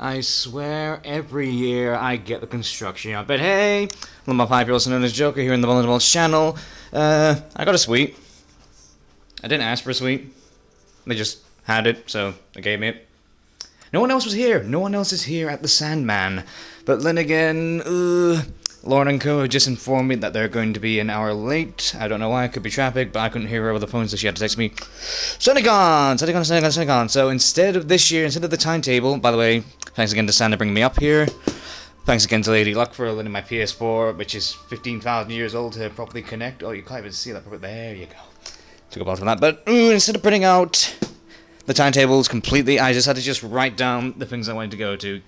I swear, every year I get the construction job. But hey, I'm my 5-year-old, also known as Joker, here in the Vulnerable channel. I got a suite. I didn't ask for a suite. They just had it, so they gave me it. No one else was here. No one else is here at the Sandman. But then again, Lauren and Co. have just informed me that they're going to be an hour late. I don't know why. It could be traffic, but I couldn't hear her over the phone, so she had to text me. Sunnycon. So instead of this year, instead of the timetable, by the way, thanks again to Santa bringing me up here. Thanks again to Lady Luck for letting my PS4, which is 15,000 years old, to properly connect. Oh, you can't even see that. There you go. Took a while for that. But instead of printing out the timetables completely, I just had to write down the things I wanted to go to.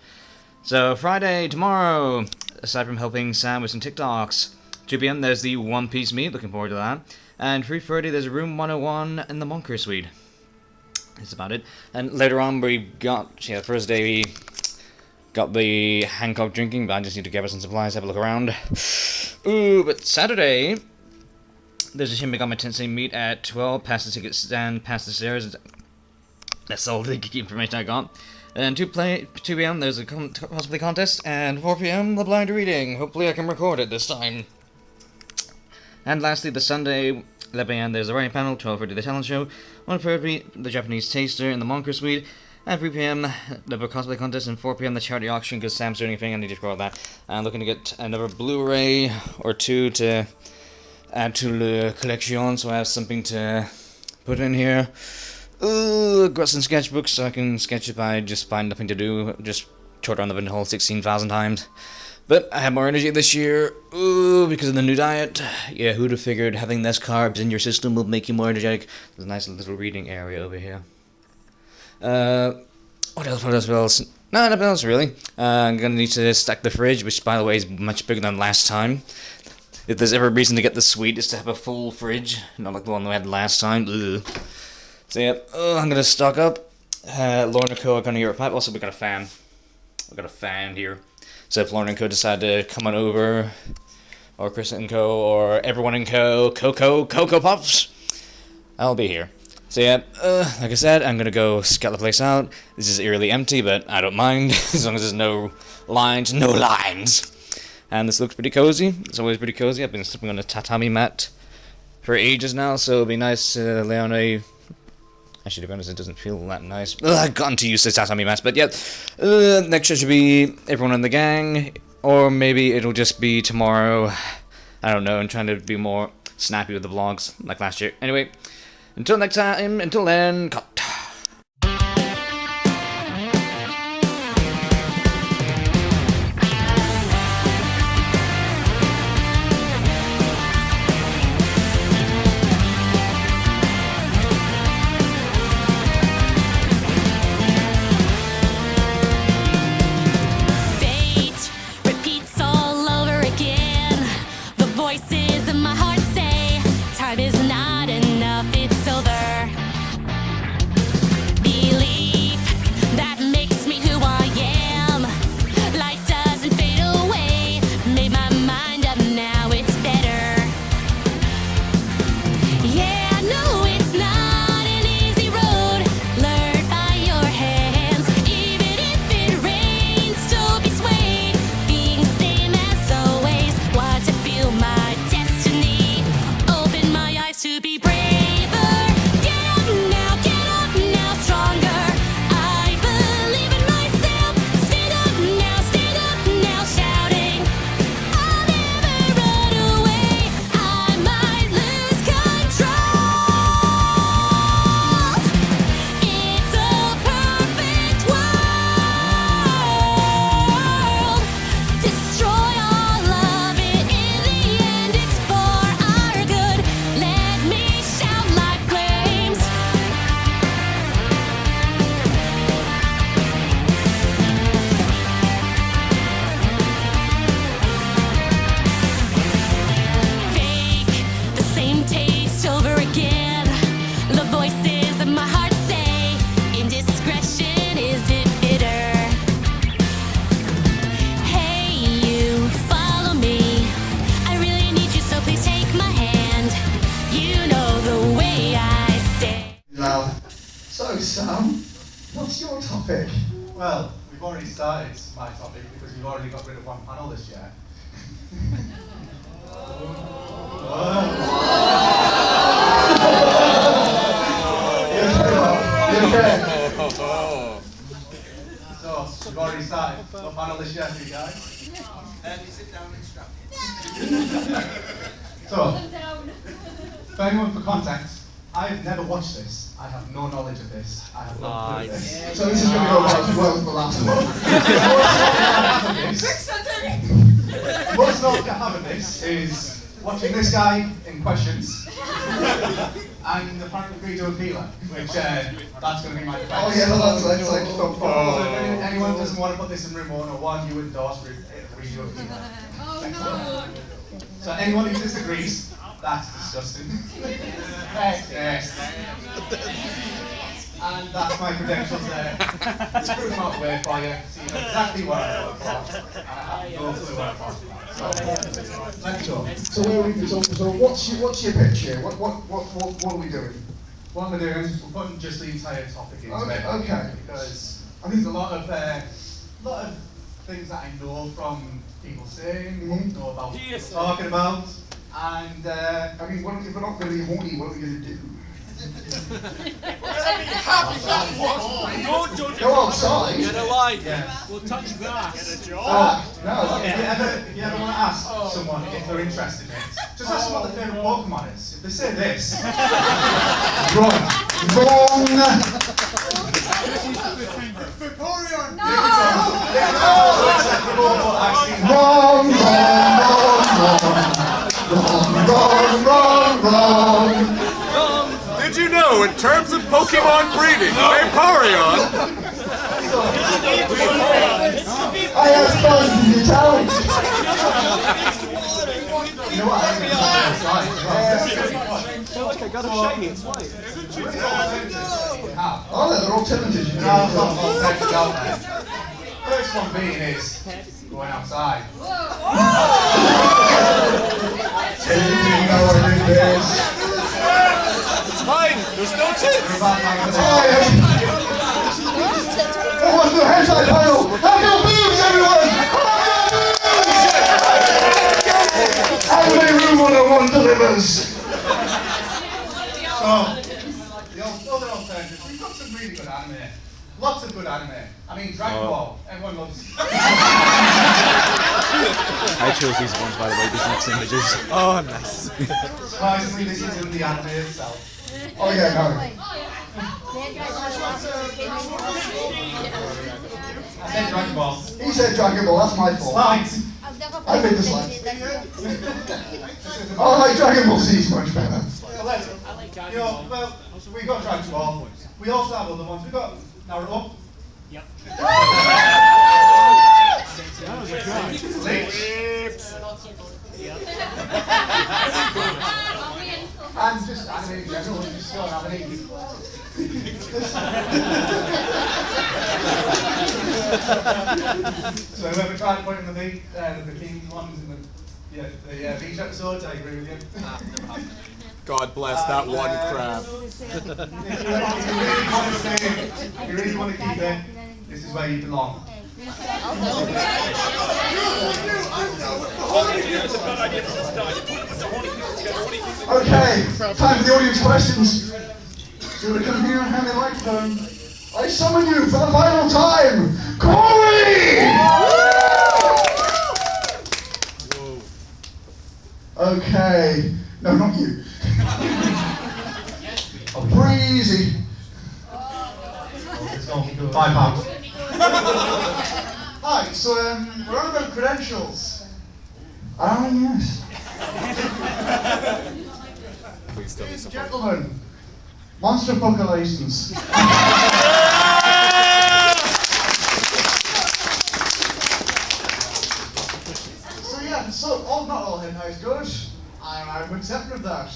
So Friday, tomorrow, aside from helping Sam with some TikToks, 2 p.m. there's the One Piece meet, looking forward to that. And 3:30 there's Room 101 in the Monker Suite. That's about it. And later on we got, Thursday we got the Hancock drinking, but I just need to gather some supplies, have a look around. But Saturday, there's a Shin Megami Tensei meet at 12, past the ticket stand, past the stairs. That's all the information I got. And 2 p.m. there's a cosplay contest, and 4 p.m. the blind reading. Hopefully I can record it this time. And lastly, the Sunday, 11 a.m. there's a writing panel, 12:30 the talent show, 1:30 the Japanese taster in the Monker Suite, and 3 p.m. the cosplay contest, and 4 p.m. the charity auction, because Sam's doing anything, I need to record that. And looking to get another Blu-ray or 2 to add to the collection, so I have something to put in here. Got some sketchbooks so I can sketch if I just find nothing to do. Just tore down the bin hole 16,000 times. But I have more energy this year. Because of the new diet. Yeah, who'd have figured having less carbs in your system will make you more energetic. There's a nice little reading area over here. What else? No, nothing else really. I'm gonna need to stack the fridge, which by the way is much bigger than last time. If there's ever a reason to get the suite, is to have a full fridge, not like the one we had last time. So yeah, I'm gonna stock up. Lauren and Co are gonna hear a pipe. Also, we got a fan. We got a fan here. So if Lauren and Co decide to come on over, or Chris and Co, or everyone in Co, Cocoa Pops, I'll be here. So yeah, like I said, I'm gonna go scout the place out. This is eerily empty, but I don't mind as long as there's no lines. And this looks pretty cozy. It's always pretty cozy. I've been sleeping on a tatami mat for ages now, so it'll be nice to lay on a... Actually, to be honest, it doesn't feel that nice. I've gotten too used to tatami mats, but yeah. Next show should be everyone in the gang, or maybe it'll just be tomorrow. I don't know, I'm trying to be more snappy with the vlogs, like last year. Anyway, until next time, until then, cut. Voices in my heart say time is not enough, it's over. already started my topic because we've already got rid of one panel this year. So, we've already started. What panel this year, you guys? Sit down and strap. So, for anyone for context, I've never watched this. I have no knowledge of this. I have no clue of this. So this is going to go well for the last one. Most knowledge I have of this is watching this guy in questions and apparently free to appeal, which that's going to be my defense. Oh yeah, that's like top four. So if anyone doesn't want to put this in room 101, you endorse free to appeal. Oh no! So anyone who disagrees, that's disgusting. Yes. And that's my credentials there. Just put them out the way for you, so you know exactly what I'm going for. And I have no clue what I'm talking about. So what's your pitch here? What are we doing? What we're doing is we're putting just the entire topic into it. Okay. Because I think there's a lot of things that I know from people saying, know about what we're talking about. And I mean, if we're not going to be horny, what are we going to do? Go outside. Get a life. Yeah. We'll touch grass. Get a job. No. If you ever want to ask someone if they're interested in it, just ask them what their favourite Pokemon is. If they say this, wrong. Vaporeon. Wrong. Did you know, in terms of Pokemon breeding, Vaporeon... I have fun in the town. You know what? I feel like I got a shiny, it's white. Oh, they're all tinted. First one being is going outside. It's fine, there's no tits! There was no headlight panel! Have no moves, everyone! Anime Room 101 delivers! So, the other alternatives, we've got some really good anime. Lots of good anime. I mean, Dragon Ball, everyone loves. I chose these ones, by the way, these next images. Oh, nice. Surprisingly, this isn't the anime itself. Oh yeah, no. I said Dragon Ball. He said Dragon Ball, that's my fault. Slides. I made the slides. I like Dragon Ball Z much better. Well, we got Dragon Ball. We also have other ones. We got Naruto. Yep. And just anime in general, just don't have any. So whoever tried pointing the bikini ones in the beach episodes, I agree with you. God bless that one crab. If you really want to keep it, this is where you belong. Okay, time for the audience questions. So we're come here and hand the microphone. I summon you for the final time, Corey! Okay, no, not you. Oh, breezy. Let's go. £5. Hi, so we're on about credentials. Ah, yes. Please tell me something. Gentlemen, Monster Poker license. Not all henhouse good. I'm accepting of that.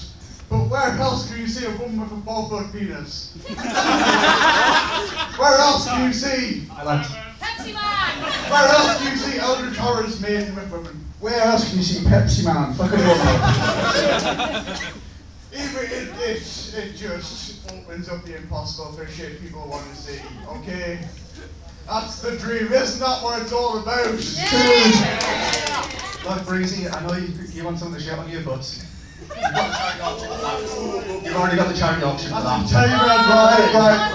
But where else can you see a woman with a 4-foot penis? Where else can you see? Pepsi Man! Where else can you see Elder Torres mating with women? Where else can you see Pepsi Man? Fucking Even it just opens up the impossible for shit people want to see. Okay. That's the dream. Isn't that what it's all about? Look, Breezy, I know you want some of the shit on your butts. You've already got the charity auction for that. Tell you right.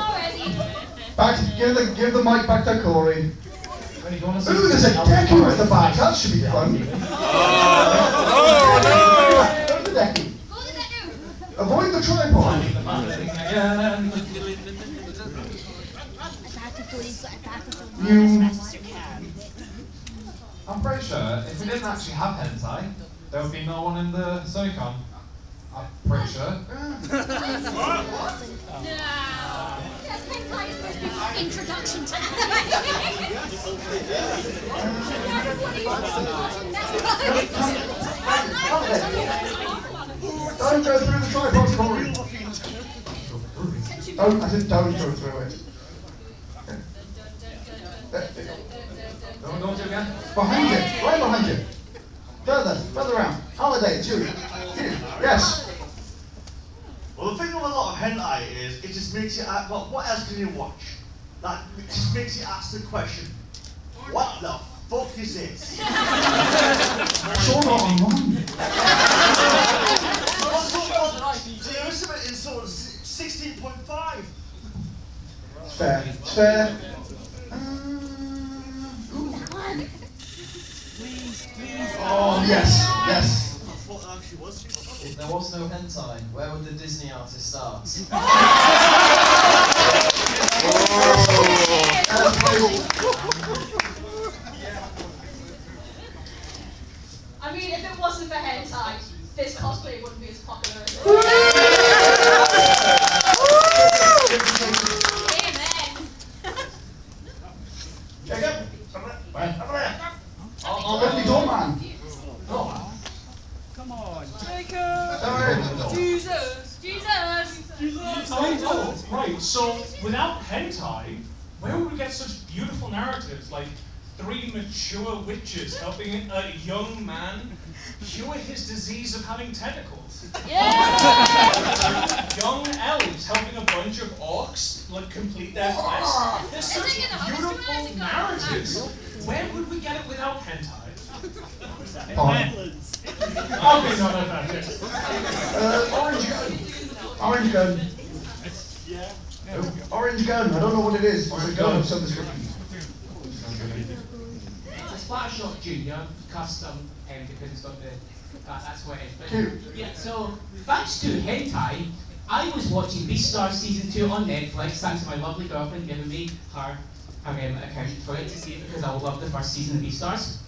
Back, give the mic back to Corey. Ooh, there's a decky at the back. That should be fun. Go to the decky. Avoid the tripod. I'm pretty sure if we didn't actually have hentai, there would be no one in the Sunnycon. I'm pretty sure. No. Yes, hentai is supposed to be introduction to Don't go through the tripod, Corey. I said don't go through it. Don't go to again. Behind you, right behind you. Further around. Holiday, it's you. Yes. Well, the thing with a lot of hentai is it just makes you ask, well, what else can you watch? Like, it just makes you ask the question, what the fuck is this? Sure not online. There is something in sort of 16.5. Fair. Oh, yes. I thought it actually was. If there was no hentai, where would the Disney artist start? I mean, if it wasn't for hentai, this cosplay wouldn't be as popular as it is. Amen. Jacob. I'll let you go, man. Come on. Jesus. Oh, right, so without hentai, where would we get such beautiful narratives like 3 mature witches helping a young man cure his disease of having tentacles? Young elves helping a bunch of orcs like complete their quest. There's such beautiful narratives. Where would we get it without hentai? Okay, no, that's it. Orange gun. Orange gun. I don't know what it is. It's a gun of some description. It's a Splash Shot Junior custom, because it's got the. That's what it is. But, Cute. yeah, so thanks to hentai, I was watching Beastars Season 2 on Netflix, thanks to my lovely girlfriend giving me her account for it to see it because I love the first season of Beastars.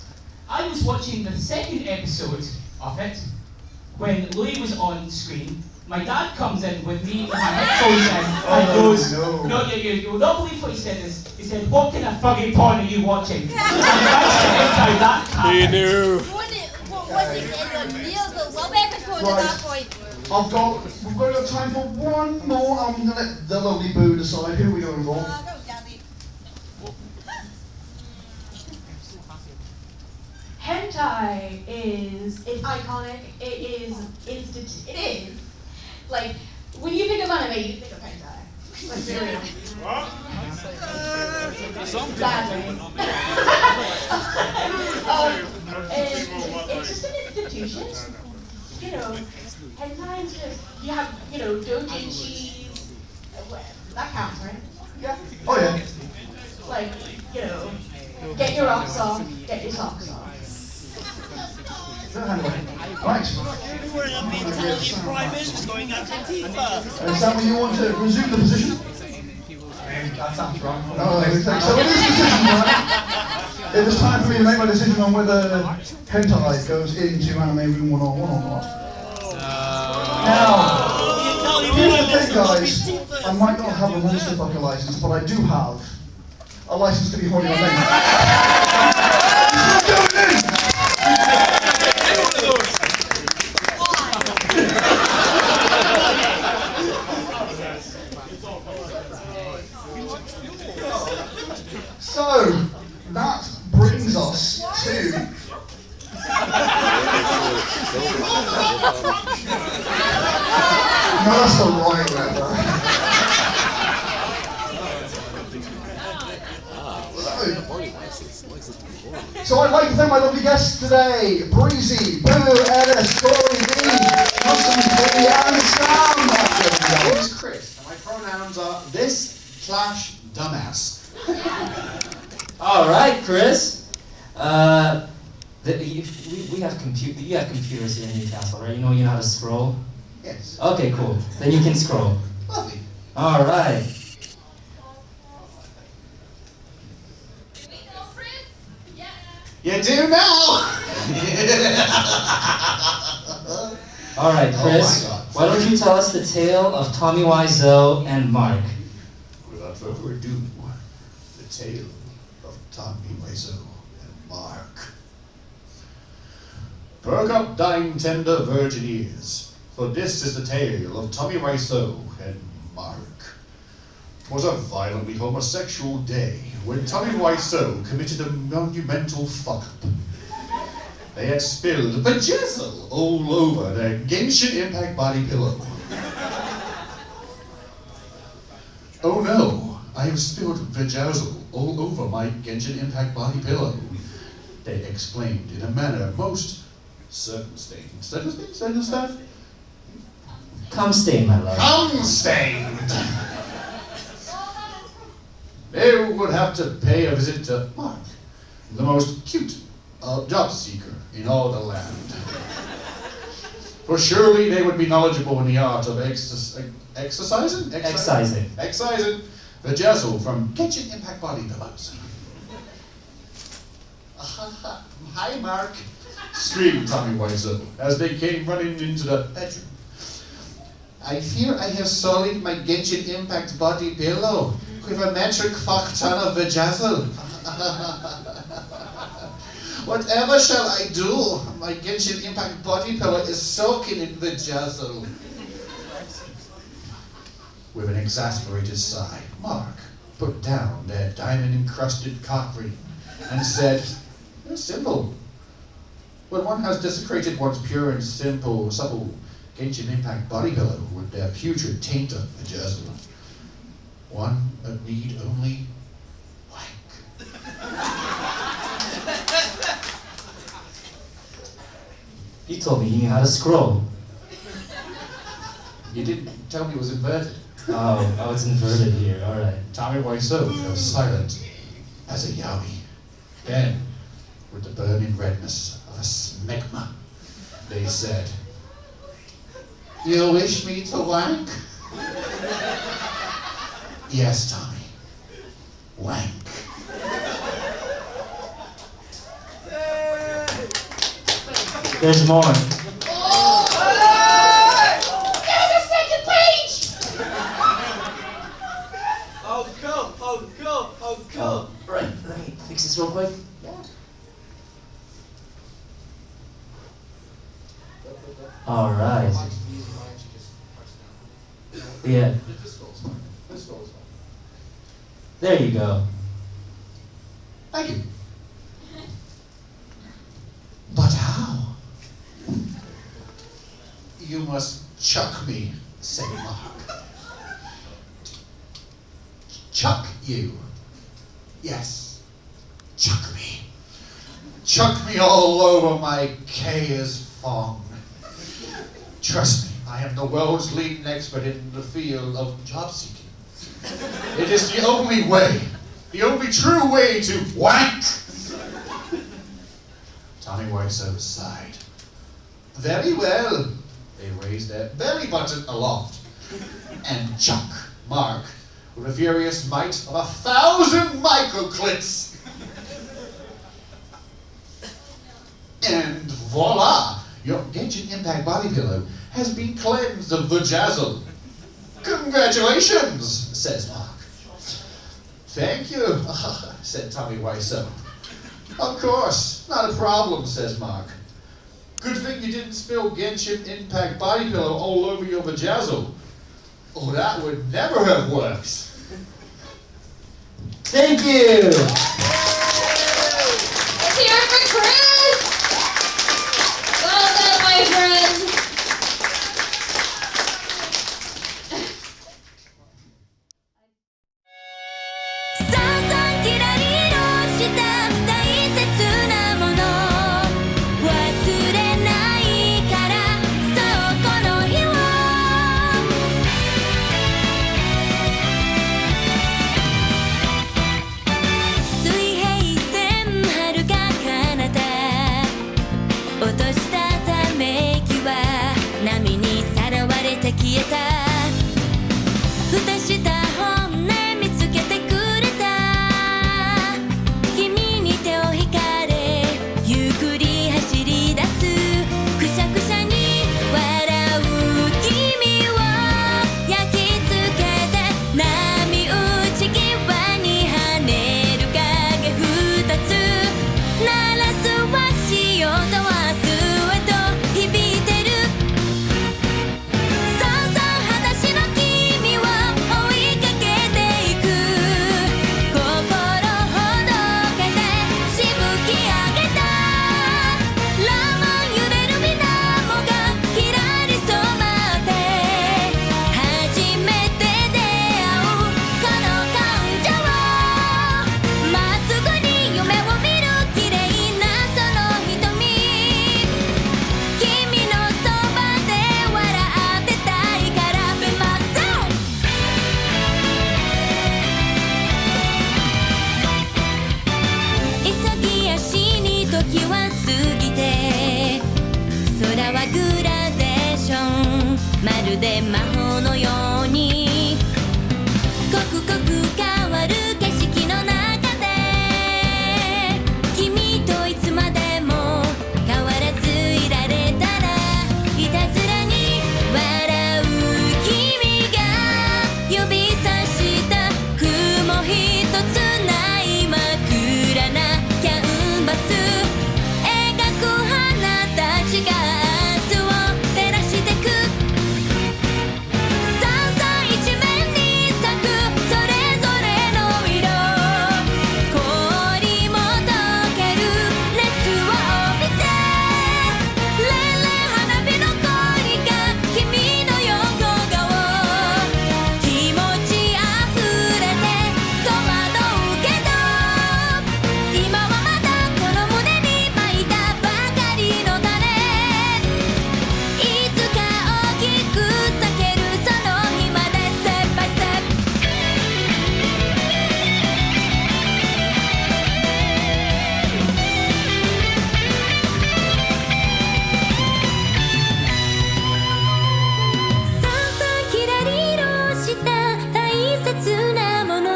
I was watching the second episode of it when Louis was on screen. My dad comes in with me with my headphones in and goes, no, you will not believe what he said this. He said, what kind of fuggy porn are you watching? And thanks to hentai, that happened. What was it in the meal? What episode at that point? We've got time for one more. I'm going to let the lovely Boo decide who we're going for. Go, Daddy. Hentai it's iconic, it is instant, it is. Like, when you think of anime, you think of hentai. Like, seriously. Sadly. It's just an institution. You know, hentai is just, you have, doujinshis, that counts, right? Yeah. Oh, yeah. Like, get your rocks on, get your socks on. Right. Is that when you want to resume the position? That sounds wrong. So it is decision time. It is time for me to make my decision on whether hentai goes into Anime Room 101 or not. Now, here's the thing, guys. I might not have a monster fucker license, but I do have a license to be horny on men. So, that brings us to... No, that's the right letter. So I'd like to thank my lovely guests today, Breezy, Boo, Ellis, Corey, B, Hudson, Billy, and Sam. My name is Chris, and my pronouns are this/dumbass. All right, Chris. We have you have computers here in Newcastle, right? You know how to scroll? Yes. Okay, cool. Then you can scroll. Lovely. All right. You do now! All right, Chris. Oh my God. Why don't you tell us the tale of Tommy Wiseau and Mark? Without further ado, the tale of Tommy Wiseau and Mark. Perk up thine tender virgin ears, for this is the tale of Tommy Wiseau and Mark. 'Twas a violently homosexual day when Tommy Wiseau committed a monumental fuck-up. They had spilled vajazzle all over their Genshin Impact body pillow. Oh no, I have spilled vajazzle all over my Genshin Impact body pillow, they exclaimed in a manner most circumstained. Come stay, my love. Unstained. They would have to pay a visit to Mark, the most cute job seeker in all the land. For surely they would be knowledgeable in the art of excising vajazzle from Genshin Impact body pillows. Hi, Mark, screamed Tommy Wiseau as they came running into the bedroom. I fear I have sullied my Genshin Impact body pillow with a metric fuck ton of vajazzle. Whatever shall I do? My Genshin Impact body pillow is soaking in vajazzle. With an exasperated sigh, Mark put down their diamond-encrusted cock ring and said, it's simple. When one has desecrated one's pure and simple, supple Genshin Impact body pillow with their putrid taint of vajazzle, one need only wank. You told me you knew how to scroll. You didn't tell me it was inverted. Oh, it's inverted here. All right. Tommy Wiseau fell silent as a yowie. Then, with the burning redness of a smegma, they said, you wish me to wank? Yes, Tommy. Wank. There's more. There's a second page! Oh, cool. Right, let me fix this real quick. All right. Yeah. There you go. Thank you. But how? You must chuck me, said Mark. Chuck you? Yes. Chuck me. Chuck me all over my Kaya's fong. Trust me, I am the world's leading expert in the field of job seeking. It is the only way, the only true way to wank. Tommy Wiseau sighed. Very well. They raised their belly button aloft and chuck Mark with a furious might of 1,000 microclits. And voila! Your Genshin Impact body pillow has been cleansed of vajazzle. Congratulations, says Mark. Thank you, said Tommy Wiseau. Of course, not a problem, says Mark. Good thing you didn't spill Genshin Impact body pillow all over your vajazzle. Oh, that would never have worked. Thank you. Let's hear it for Chris! Well done, my friend! Sa sa キラリとしたえたふたした本音見つけてくれた君に手を引かれゆっくり走り出すくしゃくしゃに笑う君を焼き付けて波打ち際に跳ねる影二つ鳴らす足音はスウェット響いてるそうそう裸足の君を追いかけていく心ほどけてしぶき上げたラーマン揺れる水面がきらり染まって初めて出会うこの感情まっすぐに夢を見る綺麗なその瞳君のそばで笑ってたいからべまそう急ぎ足に時は過ぎて空はグラデーションまるで魔法のように刻々変わる景色の中で君といつまでも変わらずいられたらいたずらに笑う君が指さした雲一つない真っ暗なキャンバス描く花たちが明日を照らしてく三々一面に咲くそれぞれの色氷も溶ける熱を帯びてレンレン花火の恋が君の横顔気持ちあふれて戸惑うけど今はまだこの胸に巻いたばかりの種いつか大きく咲けるその日までステップバイステップさあさあキラリとした大切なもの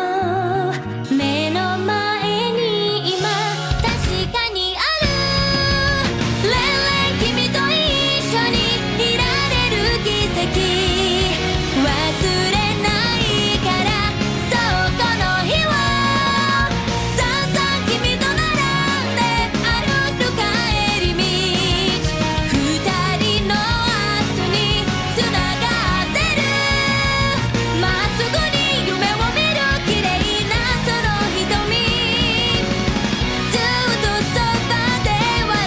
目の前に今確かにあるレンレン君と一緒にいられる奇跡忘れないからそうこの日はさあさあ君と並んで歩く帰り道二人の明日につながってるまっすぐに夢を見る綺麗なその瞳ずっとそばで笑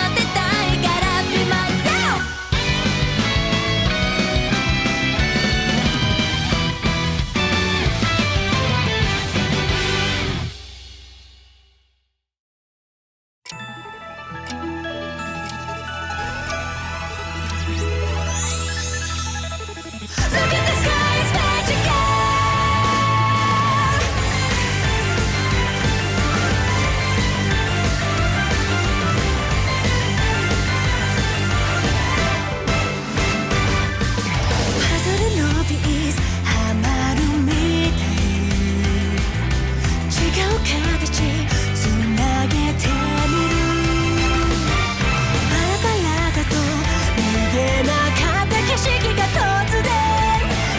ってたいから Be myself Look at the sky, it's magical. Puzzle のピースはまるみたい違う形つなげてみるバラバラだと見えなかった景色が突然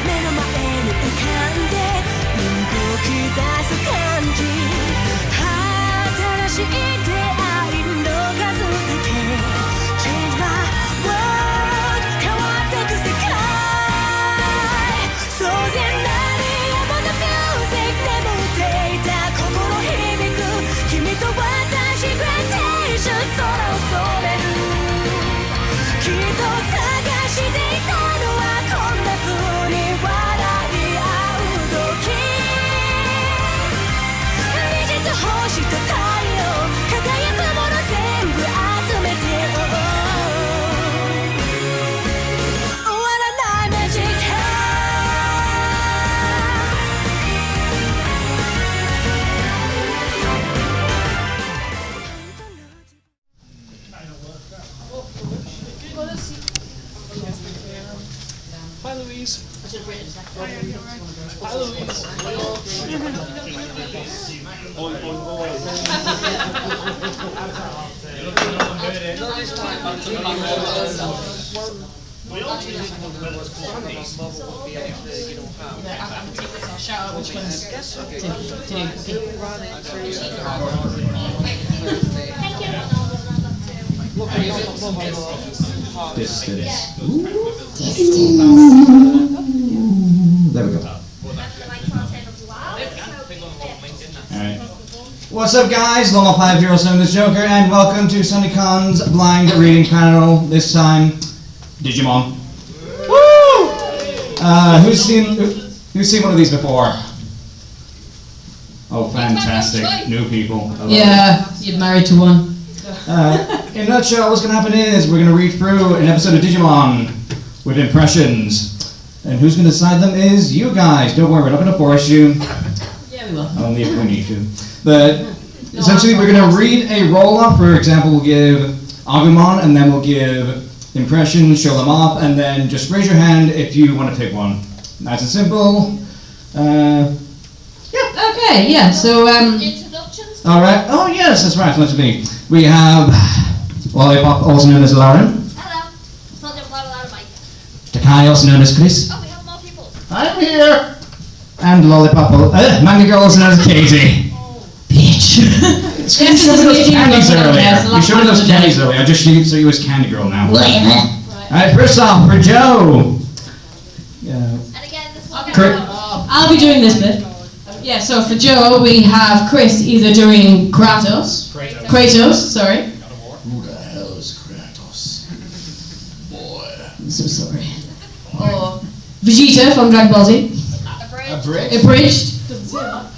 目の前に浮かんで動き出す感じ新しい出会いの数だけ Change my world 変わってく世界 So then 何やもの music 眠っていた心響く君と私 Gravtation 空を染めるきっと探していたのはこんな風に笑い合う時二日星と太陽 Distance. There we go. Alright. What's up, guys? Loma507 this Joker, and welcome to Sunnycon's blind reading panel. This time, Digimon. Woo! Who's seen one of these before? Oh, fantastic! New people. Yeah, you're married to one. In a nutshell, what's going to happen is we're going to read through an episode of Digimon with impressions. And who's going to decide them is you guys. Don't worry, we're not going to force you. Yeah, we will. Only if we need to. But essentially, we're going to read a roll-up. For example, we'll give Agumon, and then we'll give impressions, show them off, and then just raise your hand if you want to pick one. Nice and simple. Yeah. Okay, yeah, so, Introductions? Alright. Oh, yes, that's right. Let's me. We have Lollipop, also known as Lauren. Hello. Told you I'm not allowed to mic. Takai, also known as Chris. Oh, we have more people. I'm here. And Lollipop, Manga Girl, also known as Katie. Bitch. You showed me those candies earlier. You showed me those candies earlier. I just showed you as Candy Girl now. Alright, first off, for Joe. Yeah. And again, this one. I'll be doing this bit. Yeah, so for Joe, we have Chris either doing Kratos, sorry. Who the hell is Kratos? Boy. I'm so sorry. Or Vegeta from Dragon Ball Z. Abridged.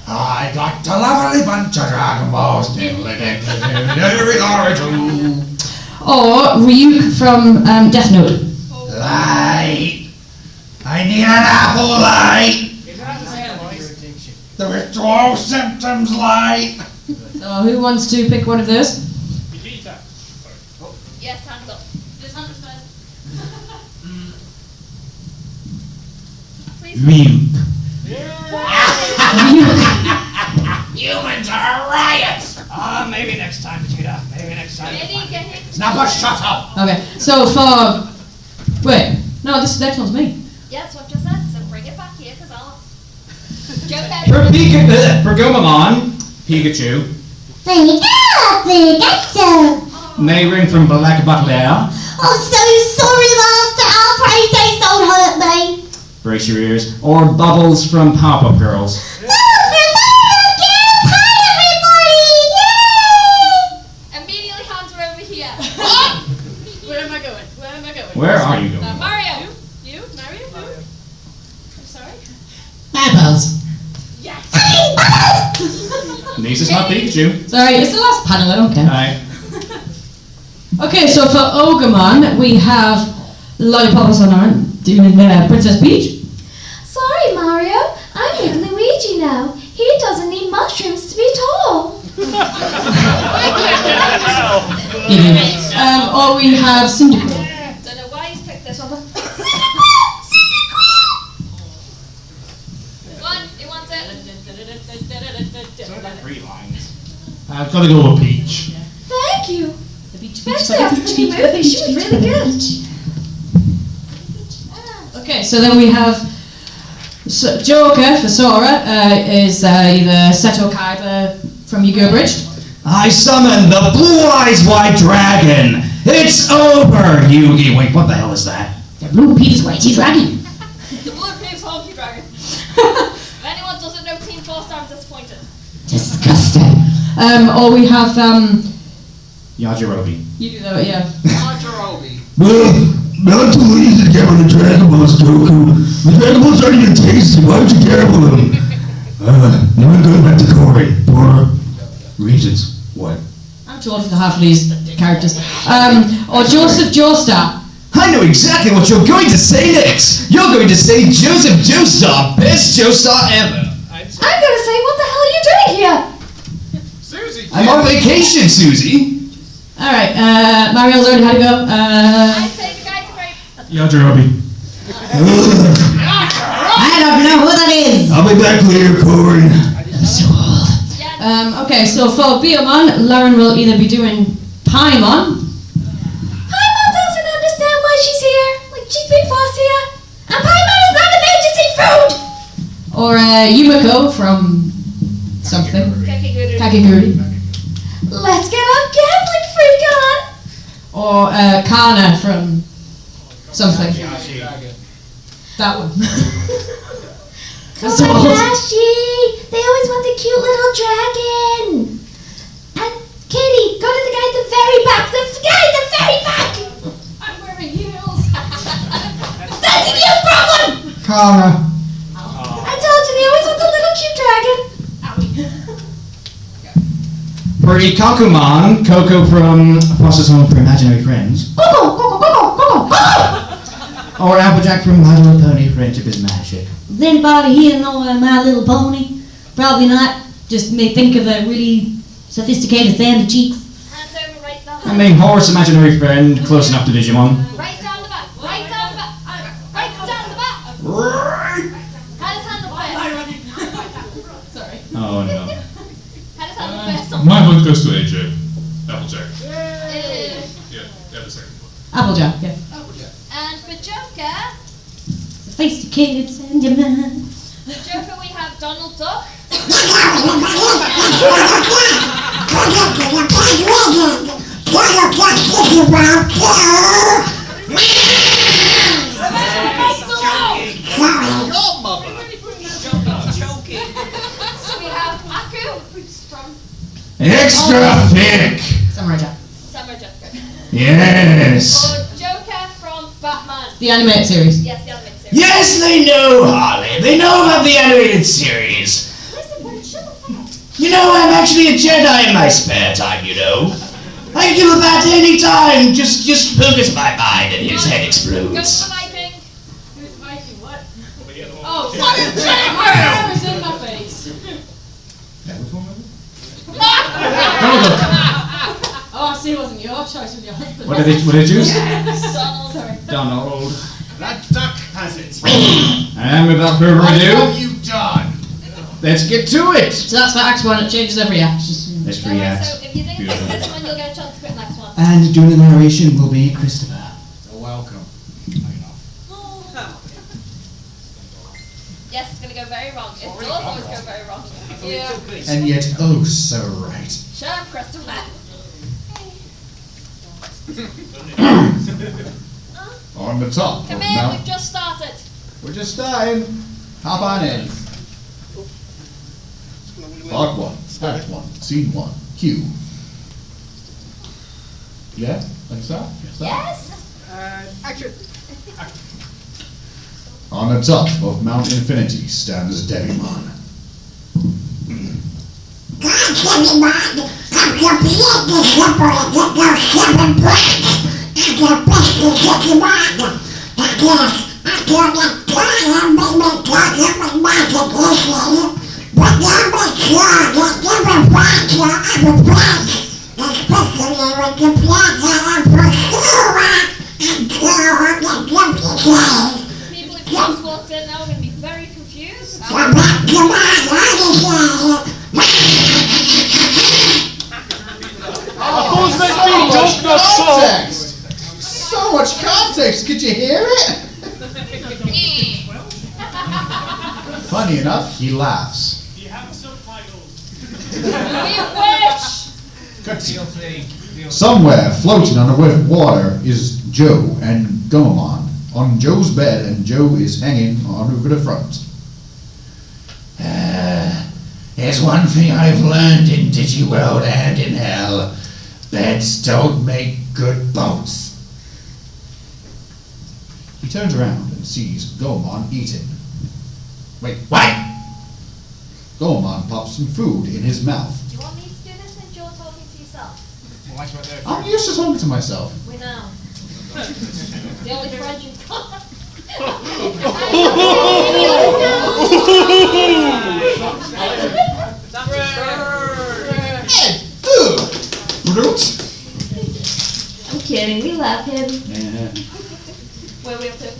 I got a lovely bunch of Dragon Balls. Or Ryuk from Death Note. Light. I need an apple light. The withdrawal symptoms light. So who wants to pick one of those? Yes, hands up. Just hands up. Ryuk. Humans are riots! Maybe next time, Vegeta. Maybe next time. Snapper, shut up! Okay, so for... Wait, no, this next one's me. Yeah, that's what you said, so bring it back here, because I'll... For Gomamon, Pikachu. Mayrin from Black Butler. I'm so sorry, Master. Our paydays don't hurt me. Brace your ears. Or Bubbles from Pop-Up Girls. Immediately hands are over here. Where am I going? Where are you going? Mario! You? Mario? Who? I'm sorry? Eyeballs. Yes! This is not Pikachu. Sorry, it's the last panel, I don't care. Hi. Okay, so for Ogremon, we have Lollipop Sonoran doing Princess Peach. Sorry, Mario. I'm with Luigi now. He doesn't need mushrooms to be tall. Or we have Cyndaquil. Don't know why he's picked this one. One, he wants it. Three lines. I've got to go with Peach. Thank you. Peach, Actually, after the new movie, she was really good. Okay, so then we have Joker for Sora is either Seto Kaiba from Yu-Gi-Oh! Bridge. I summon the Blue Eyes White Dragon. It's over, Yugi. Wait, what the hell is that? The Blue Peeps Whitey Dragon. The Blue Creeps Honky Dragon. If anyone doesn't know Team 4-star, I'm disappointed. Disgusting. Or we have Yajirobe. you do that, yeah. Not too easy to get on the Dragon Balls, Goku. The Dragon Balls aren't even tasty. Why would you care about them? Now I'm going back to Corey for reasons. What? I'm too old for half of these characters. Or Joseph Joestar. I know exactly what you're going to say next. You're going to say Joseph Joestar, best Joestar ever. I'm gonna say, what the hell are you doing here? Susie! I'm on vacation, Susie. Alright, Mario's learned how to go. I'd say the guy to great. Yajirobe. don't know who that is. I'll be back later, Corey. I'm so old. Okay, so for Biomon, Lauren will either be doing Paimon. Paimon doesn't understand why she's here. Like, she's been forced here. And Paimon is not emergency food! Or Yumiko from something. Kakiguru. Kakiguri. Let's get our gambling freak on! Or Kana from something. That one. That's all. Kobayashi! They always want the cute little dragon! And Katie, go to the guy at the very back! The guy at the very back! I'm wearing heels. That's a you problem! Kana. I told you, they always want the little cute dragon! For Ikakuman, Coco from Foster's Home for Imaginary Friends. Coco! Coco! Coco! Coco! Coco! Or Applejack from My Little Pony, Friendship is Magic. Does anybody here know My Little Pony? Probably not. Just may think of a really sophisticated sandy cheeks. Hands over, right down. I mean, Horse, Imaginary Friend, close enough to Digimon. Right down the back. Right down the back. Right down the back. Right. Hands hand the first. Sorry. Oh no. Hands hand the first. My vote goes to AJ. Applejack. Uh, Yeah, the second one. Applejack, yeah. And for Joker, Sophisticated sandy man. for Joker we have Donald Duck. We have Aku from Extra thick! Samurai Jack. Samurai Jack. Yes! Or Joker from Batman. The animated series. Yes, the animated series. Yes, they know, Harley. They know about the animated series. You know, I'm actually a Jedi in my spare time, you know. I can kill a bat any time. Just focus my mind and his head Go explodes. for the Viking. Who's Viking? What? Oh, what a That was in my face. Oh, I see it wasn't your choice with your husband. What did you say? Donald. Sorry. Donald. That duck has it. And without further What ado, have you done? let's get to it. So that's for Act 1, it changes every act. Just, There's Don't three worry, acts. so if you didn't pick Beautiful. this one, you'll get a chance to pick next one. And doing the narration will be Christopher. Welcome. Yes, it's going to go very wrong. It does always go very wrong. Yeah. And yet, oh, so right. Shut up, Christopher. On the top Come of in, Mount. we've just started. We're just starting. Hop on in. Part 1, Act 1, Scene 1, Cue. Yeah? Like that? Yes? Action. On the top of Mount Infinity stands Devimon. People who just walked in now are going to be very confused. Context! So much context! Could you hear it? Funny enough, he laughs. Do you have subtitles? We wish! Cutscene. Somewhere, floating on the water, is Joe and Gomamon on Joe's bed, and Joe is hanging on over the front. There's one thing I've learned in Digiworld and in Hell. Beds don't make good boats. He turns around and sees Gomamon eating. Wait, What? Gomamon pops some food in his mouth. Do you want me to do this since you're talking to yourself? I'm used to talking to myself. We know. The only friend you've got. I'm kidding, we love him. Yeah. Where are we up to?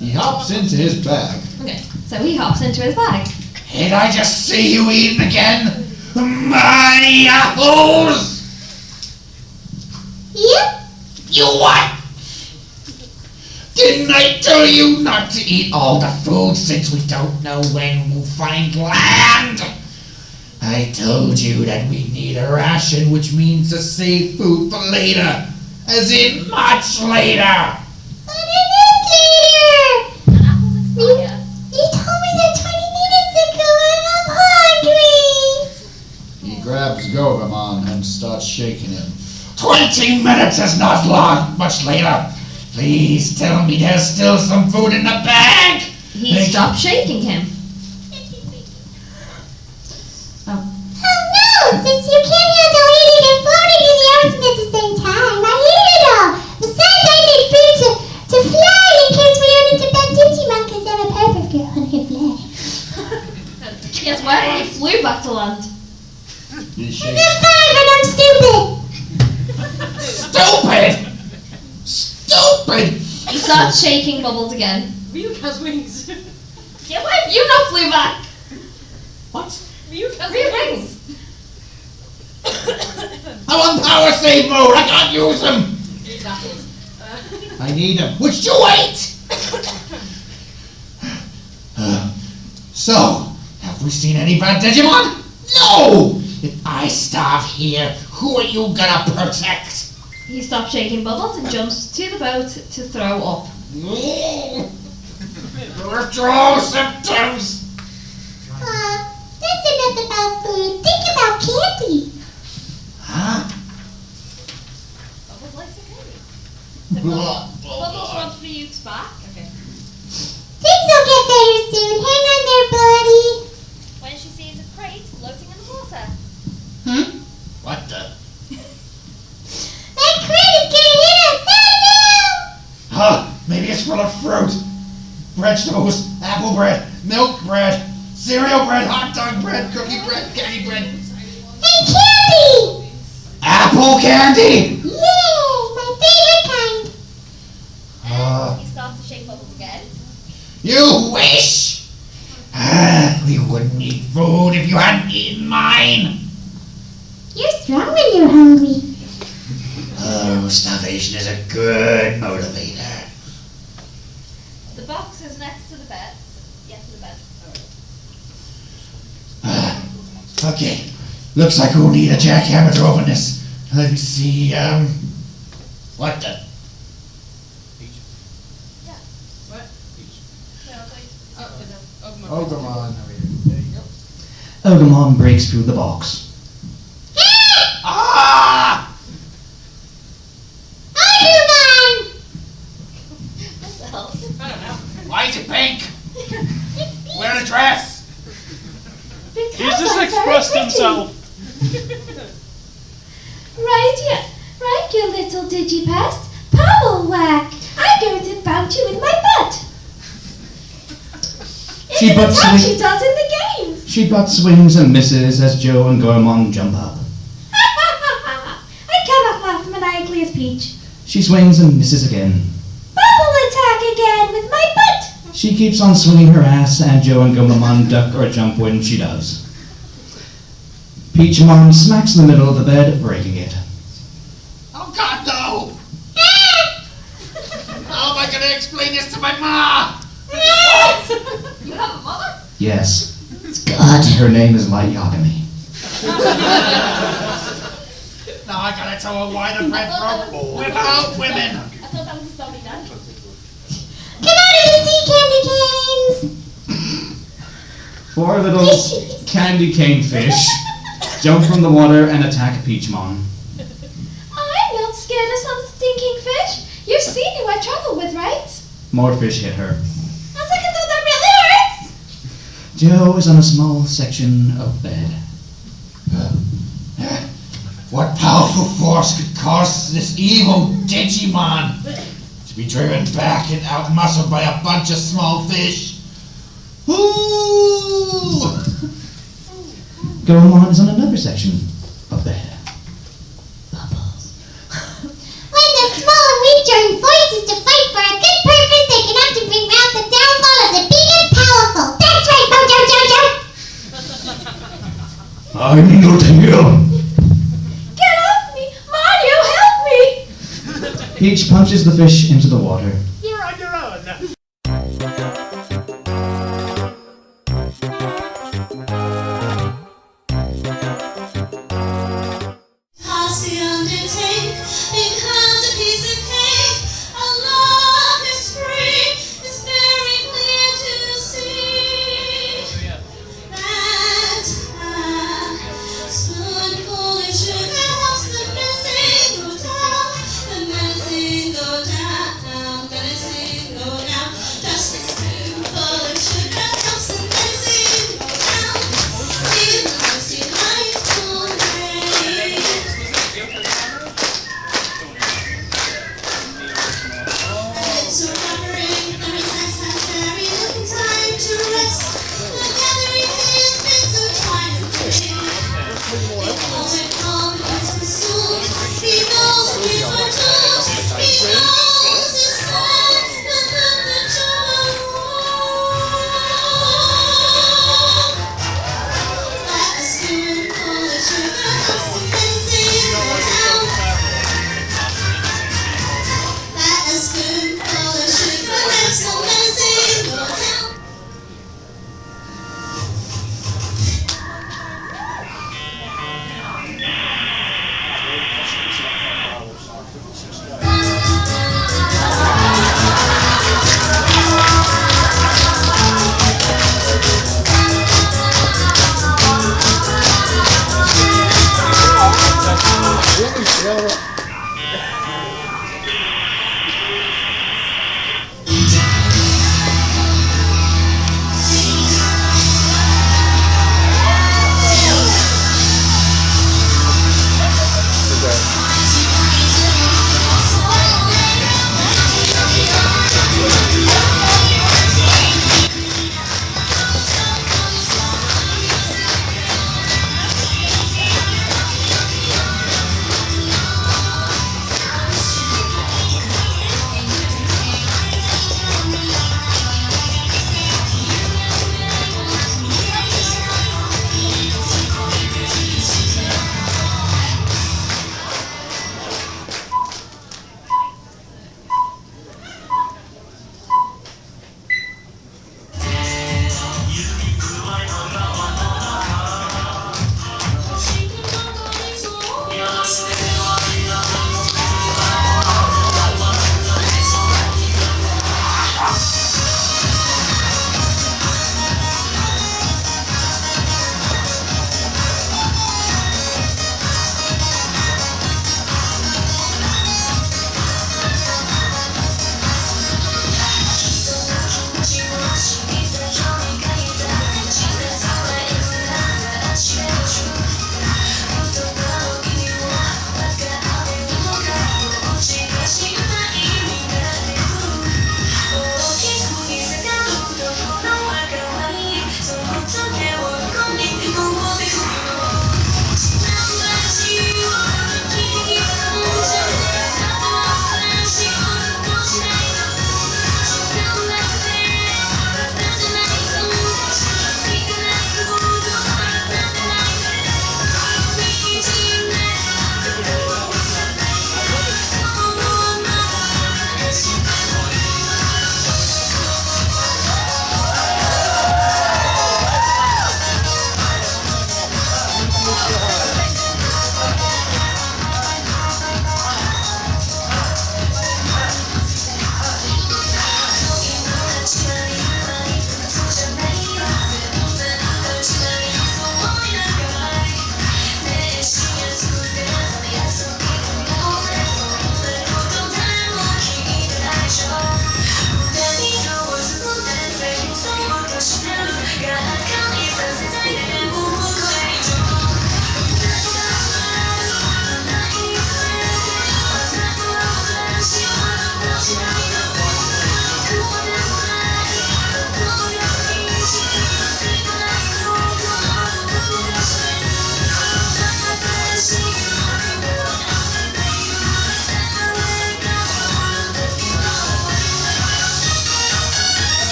He hops into his bag. Okay, so he hops into his bag. Did I just see you eating again? My apples! Yep. You what? Didn't I tell you not to eat all the food since we don't know when we'll find land? I told you that we need a ration, which means to save food for later. As in much later. But it is later! And apples expire. You told me that 20 minutes ago and I'm hungry! He grabs Gobamon and starts shaking him. 20 minutes is not long, much later. Please tell me there's still some food in the bag. He stopped shaking him. Oh no! Since you can't handle eating and floating in the ocean at the same time, I eat it all! Besides, I need food to fly in case we run into bad Digimon because I'm a purple girl and I can fly. Yes, where he flew back to land. He I'm shakes. 5 and I'm stupid! Stupid! Stupid! He starts shaking Bubbles again. Ryuk has wings. Yeah, why have you not flew back? What? Ryuk has Ryuk wings. I'm on power save mode. I can't use them. Eat apples. I need him. Would you wait? So, have we seen any bad Digimon? No! If I starve here, who are you gonna protect? He stops shaking Bubbles and jumps to the boat to throw up. Withdrawal symptoms. That's enough about food. Think about candy. Huh? Bubbles likes a candy. So Bubbles wants Ryuk's back. Okay. Things will get better soon. Hang on there, buddy. When she sees a crate floating in the water. What the? That crate is gonna hit us. Oh Huh? Maybe it's full of fruit. Vegetables, apple bread, milk bread, cereal bread, hot dog bread, cookie bread, candy bread. no! And candy! Apple candy! Yay! My favorite kind. And he starts to shake Bubbles again. You wish! We wouldn't eat food if you hadn't eaten mine. You're strong when you're hungry. Oh, starvation is a good motivator. The box is next to the bed. Yeah, to the bed. Okay, looks like we'll need a jackhammer to open this. Let me see, what the? Ogomon. Ogomon breaks through the box. Ah! Ogomon! What the hell? Why is it pink? Wear a dress. He's just expressed himself. Right, you little digipest. Power whack! I'm going to bounce you with my butt. She It's butts how me- she does in the games. She butt swings and misses as Joe and Goemon jump up. I cannot laugh maniacally as Peach. She swings and misses again. Bubble attack again with my butt. She keeps on swinging her ass, and Joe and Goemon duck or jump when she does. Peachmon smacks in the middle of the bed, breaking it. Oh God, no! How am I gonna explain this to my ma? You have a mother? Yes. God. Her name is Light Yagami. Now I gotta tell her why the bread broke without women. I thought that was a dummy dad. Come out of the sea, candy canes! 4 little candy cane fish jump from the water and attack Peachmon. I'm not scared of some stinking fish. You've seen who I travel with, right? More fish hit her. I was like, I thought that really hurts. Joe is on a small section of bed. What powerful force could cause this evil Digimon to be driven back and out-muscled by a bunch of small fish? Ooh! Goemon is on another section of bed. When the small and weak join forces to fight for a good purpose, they can often bring about the I'm not here. Get off me! Mario, help me! Peach punches the fish into the water. You're on your own. Task the undertake becomes a piece of cake. Our love is free. It's very clear to see that a spoonful of sugar helps the medicine go down. The medicine go down.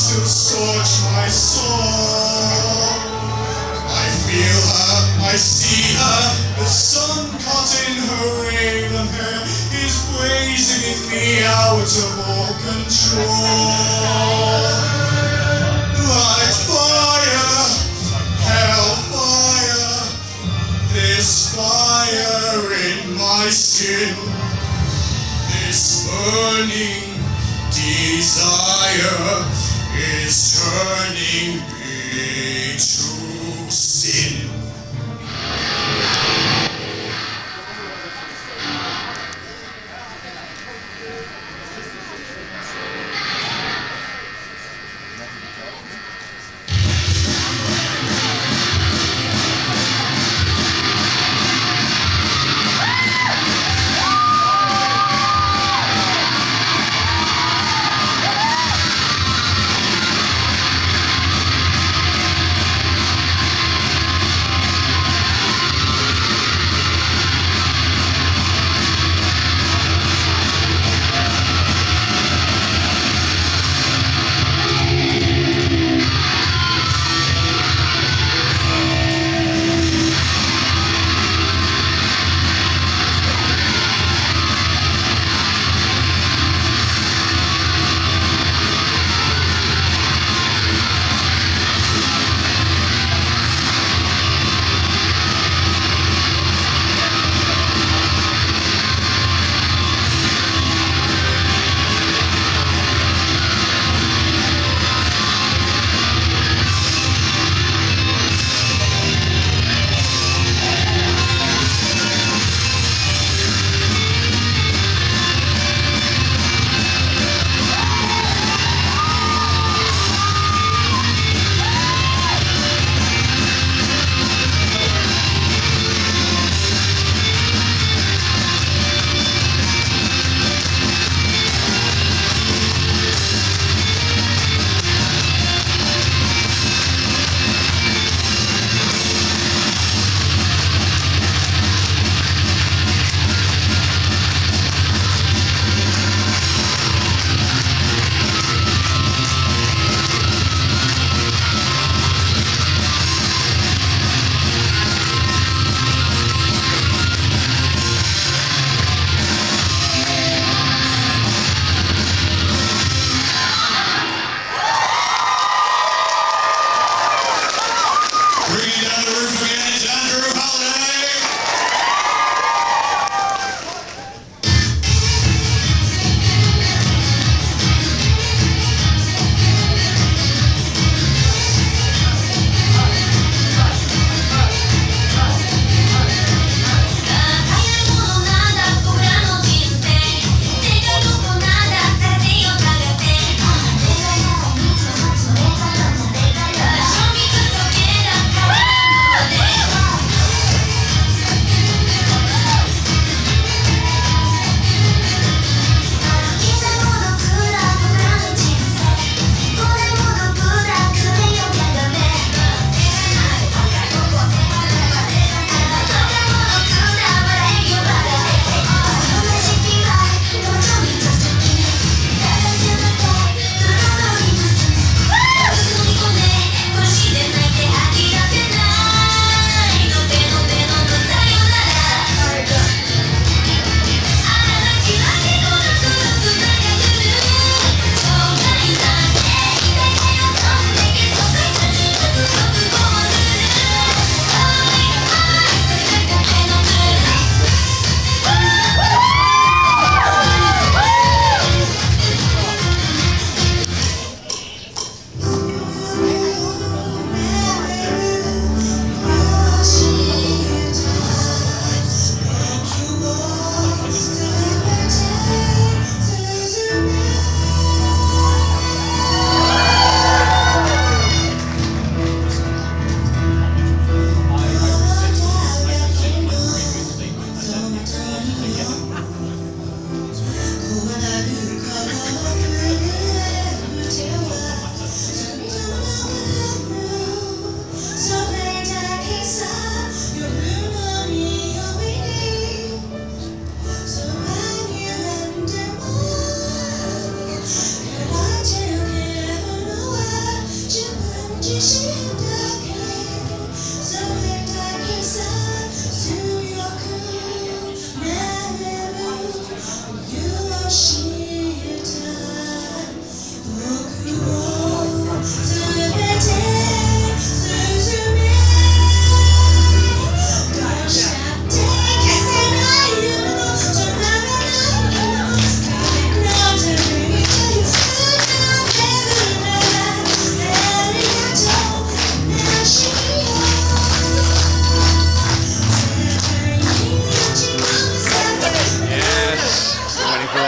to search my soul. I feel her, I see her, the sun caught in her raven hair is blazing me out of all control. Like fire, hellfire, this fire in my skin, this burning desire is turning me to sin.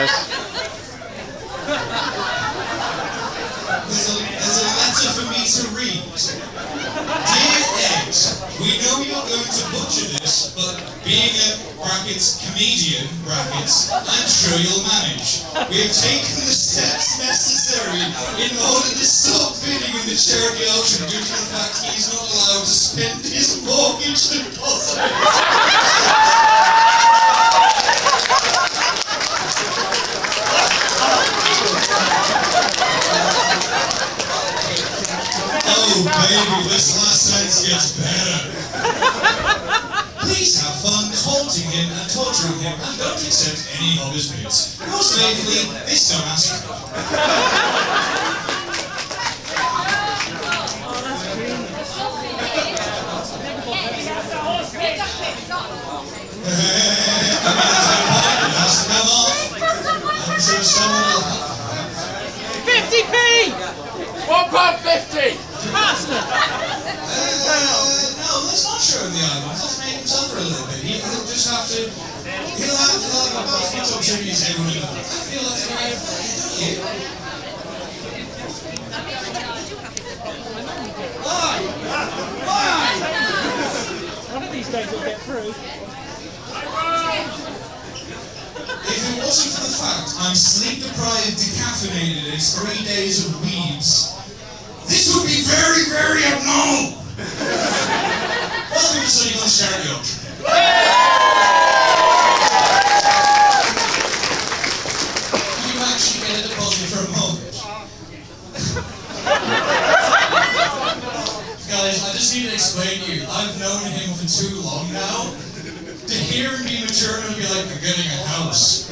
this. There's a letter for me to read. Dear Ed, we know you're going to butcher this, but being a brackets comedian brackets, I'm sure you'll manage. We have taken the steps necessary in order to stop bidding in the charity auction due to the fact he's not allowed to spend his mortgage deposit. Oh baby, this last sentence gets better. Please have fun taunting him and torturing him and don't accept any of his bids. Most faithfully, this dumbass. £1.50! Bastard! No, let's not show him the items. Let's make him suffer a little bit. He'll just have to. He'll have a basket of tributes everyone in the I feel that's very fair, don't you? One of these days we'll get through. If it wasn't for the fact I'm sleep deprived, decaffeinated, and it's 3 days of weeds, this would be very, very abnormal. Welcome to Sunnycon's charity auction. You actually get a deposit for a mortgage. Guys, I just need to explain to you, I've known him for too long now. To hear him be mature and be like, I'm getting a house.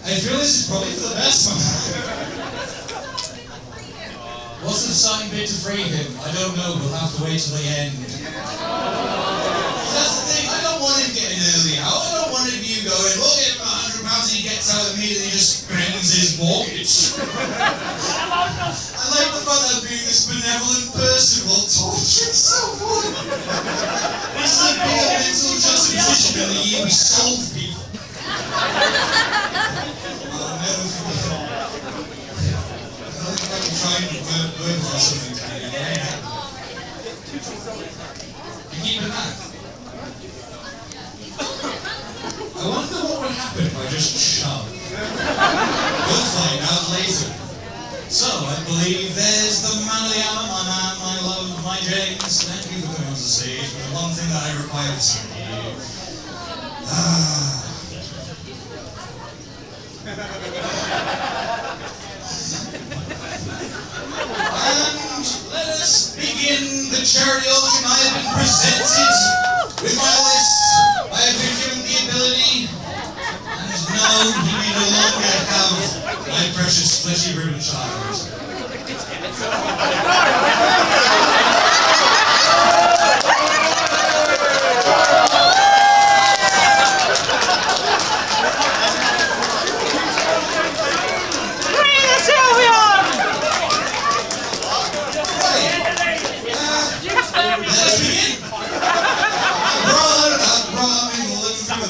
I feel this is probably for the best somehow. What's the starting bid to free him? I don't know, we'll have to wait till the end. That's the thing, I don't want him getting early out. I don't want you going, we'll give him £100 and he gets out immediately and just spends his mortgage. I like the fact that I'm being this benevolent person while torturing someone. This is like being a mental justification in the year we solve people. I'll never forget. I think I can try and verbalize something to you. You keep it back. I wonder what would happen if I just shove. We'll find out later. So, I believe there's the man of the hour, my man, my love, my James. Thank you for coming on the stage, but the one thing that I require to see you. And let us begin the charity auction. I have been presented with my list. I have been given the ability. And no, he may no longer have my precious fleshy ribbon child.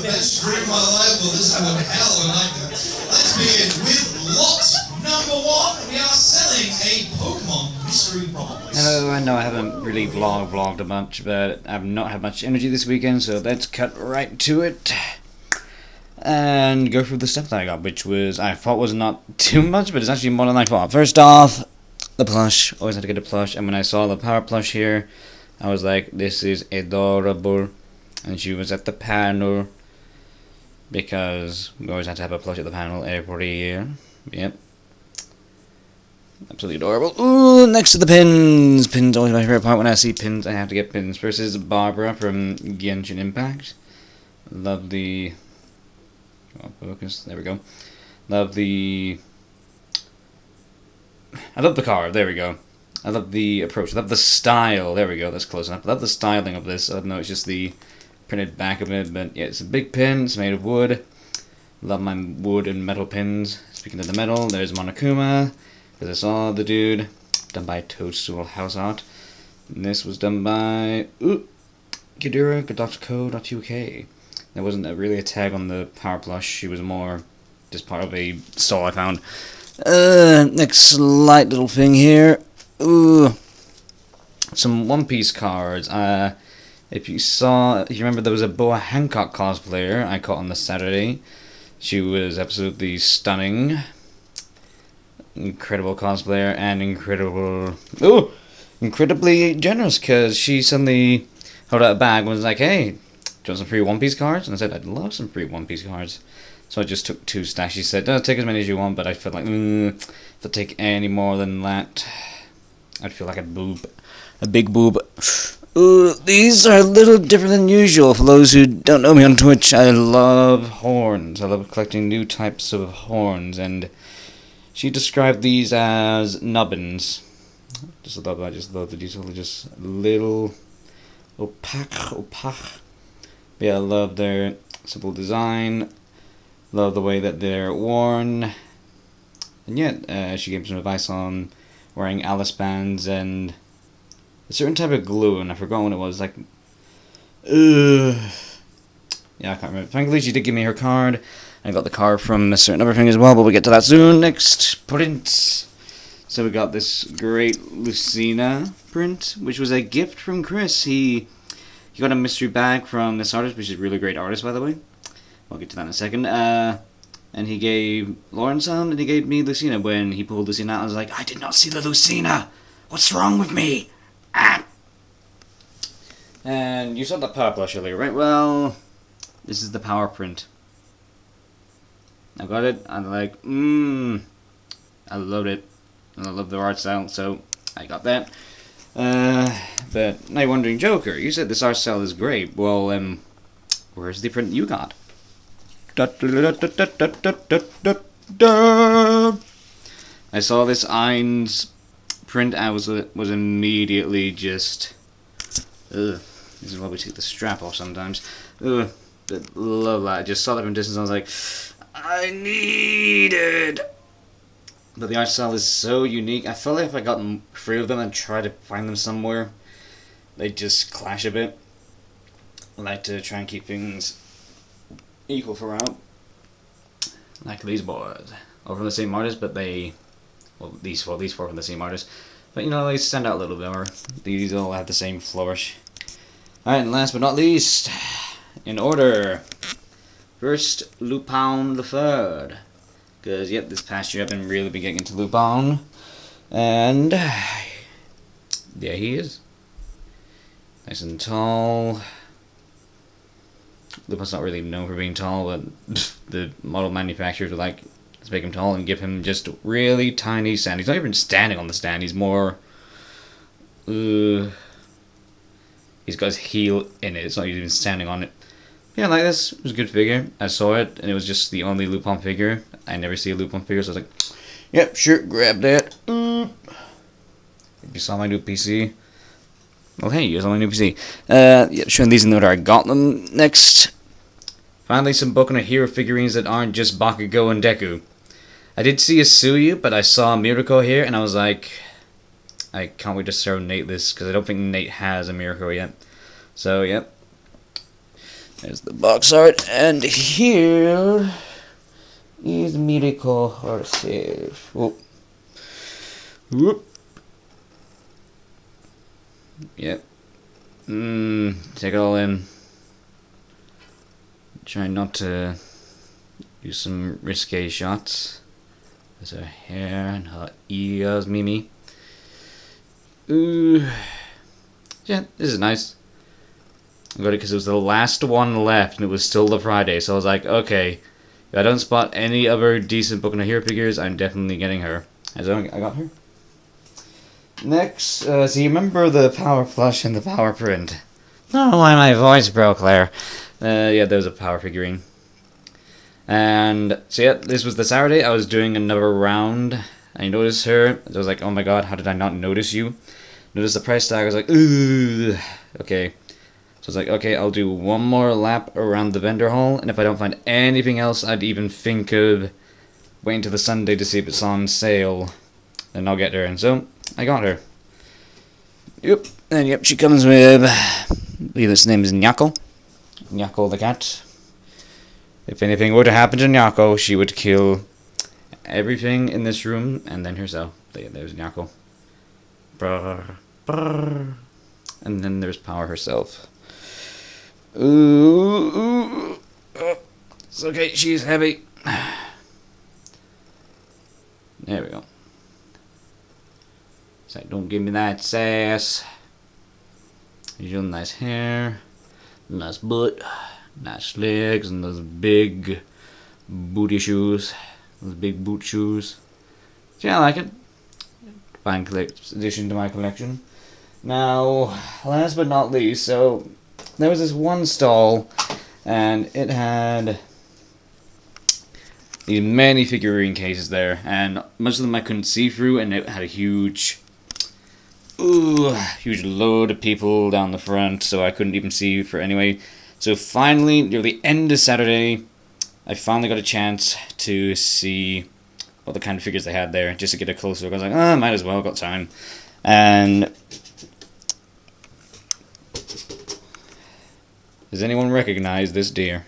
Best dream of my life, well this is what hell and let's begin with lot number 1. We are selling a Pokemon mystery box. Hello, I know I haven't really vlogged a bunch, but I've not had much energy this weekend, so let's cut right to it and go through the stuff that I got, which was, I thought was not too much, but it's actually more than I thought. First off, the plush. Always had to get a plush, and when I saw the power plush here, I was like, this is adorable. And she was at the panel, because we always had to have a plush at the panel every year. Yep. Absolutely adorable. Ooh, next to the pins. Pins always my favorite part. When I see pins, I have to get pins. First is Barbara from Genshin Impact. Love the... oh, focus. There we go. Love the... I love the card. There we go. I love the approach. I love the style. There we go. That's close enough. I love the styling of this. I don't know, it's just the printed back of it, but yeah, it's a big pin. It's made of wood. Love my wood and metal pins. Speaking of the metal, there's Monokuma. There's I saw the dude. Done by Toadstool House Art. And this was done by Kidura.co.uk. There wasn't really a tag on the power plush. She was more Just part of a stall I found. Next slight little thing here. Ooh, some One Piece cards. If you remember, there was a Boa Hancock cosplayer I caught on the Saturday. She was absolutely stunning. Incredible cosplayer and incredibly generous, because she suddenly held out a bag and was like, "Hey, do you want some free One Piece cards?" And I said, "I'd love some free One Piece cards." So I just took 2 stacks. She said, "No, take as many as you want," but I felt like, if I take any more than that, I'd feel like a big boob. These are a little different than usual. For those who don't know me on Twitch, I love horns. I love collecting new types of horns, and she described these as nubbins. I just love the detail. They're just little opaque. Yeah, I love their simple design. Love the way that they're worn. And yet, she gave me some advice on wearing Alice bands and a certain type of glue, and I forgot what it was. Like, yeah, I can't remember. Thankfully, she did give me her card. I got the card from a certain other thing as well, but we'll get to that soon. Next print. So we got this great Lucina print, which was a gift from Chris. He got a mystery bag from this artist, which is a really great artist, by the way. I'll get to that in a second. And he gave Lauren some, and he gave me Lucina. When he pulled Lucina out, I was like, I did not see the Lucina! What's wrong with me? Ah! And you saw the power plush earlier, right? Well, this is the power print. I got it. I'm like, I loved it. And I love the art style, so I got that. But now you're wondering, Joker, you said this art style is great. Well, where's the print you got? I saw this Ein's print. I was immediately just, this is why we take the strap off sometimes. But love that. I just saw that from distance. I was like, I need it. But the art style is so unique. I felt like if I got 3 of them and tried to find them somewhere, they just clash a bit. I like to try and keep things equal throughout. Like these boys. All from the same artist, but these 4 from the same artist. But you know, they stand out a little bit more. These all have the same flourish. Alright, and last but not least, in order. First, Lupin the Third. Because, yep, this past year I've been getting into Lupin. And there he is. Nice and tall. Lupin's not really known for being tall, but the model manufacturers were like, let's make him tall and give him just really tiny stand. He's not even standing on the stand, he's more, he's got his heel in it, it's not even standing on it. Yeah, like this, it was a good figure. I saw it, and it was just the only Lupin figure. I never see a Lupin figure, so I was like, yep, sure, grab that. If you saw my new PC, well, hey, you saw my new PC. Yeah, showing these in the order I got them. Next, finally some Boku no Hero figurines that aren't just Bakugo and Deku. I did see a Suyu, but I saw a Miracle here, and I was like, I can't wait to show Nate this, because I don't think Nate has a Miracle yet. So, yep. There's the box art, and here is Miracle herself. Whoop. Whoop. Yep. Take it all in. Try not to do some risque shots. There's her hair and her ears, Mimi. Ooh. Yeah, this is nice. I got it because it was the last one left and it was still the Friday, so I was like, okay, if I don't spot any other decent Boku no Hero figures, I'm definitely getting her. So I got her. Next, so you remember the power plush and the power print? Oh, why my voice broke there. Yeah, there was a power figurine. And so yeah, this was the Saturday. I was doing another round. I noticed her. I was like, oh my god, how did I not notice you? Noticed the price tag. I was like, ooh, okay. So I was like, okay, I'll do one more lap around the vendor hall, and if I don't find anything else, I'd even think of waiting till the Sunday to see if it's on sale. Then I'll get her. And so I got her. Yep. And yep, she comes with, I believe his name is Nyako. Nyako the cat. If anything were to happen to Nyako, she would kill everything in this room and then herself. There's Nyako. Brr, brr. And then there's Power herself. Ooh. It's okay, she's heavy. There we go. It's like, don't give me that sass. Your nice hair, nice butt, nice legs, and those big booty shoes. Those big boot shoes. Yeah, I like it. Fine addition to my collection. Now, last but not least, so there was this one stall, and it had these many figurine cases there, and most of them I couldn't see through, and it had a huge load of people down the front, so I couldn't even see for anyway. So finally, near the end of Saturday, I finally got a chance to see what the kind of figures they had there, just to get a closer look. I was like, oh, might as well, got time. And does anyone recognize this deer?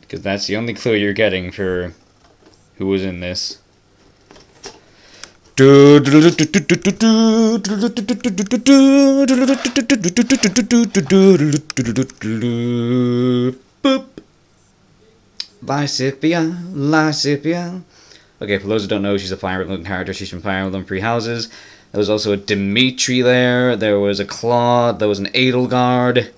Because that's the only clue you're getting for who was in this. Boop. Lysipia. Okay, for those who don't know, she's a Fire Emblem character. She's from Fire Emblem Three Houses. There was also a Dimitri there. There was a Claude. There was an Edelgard.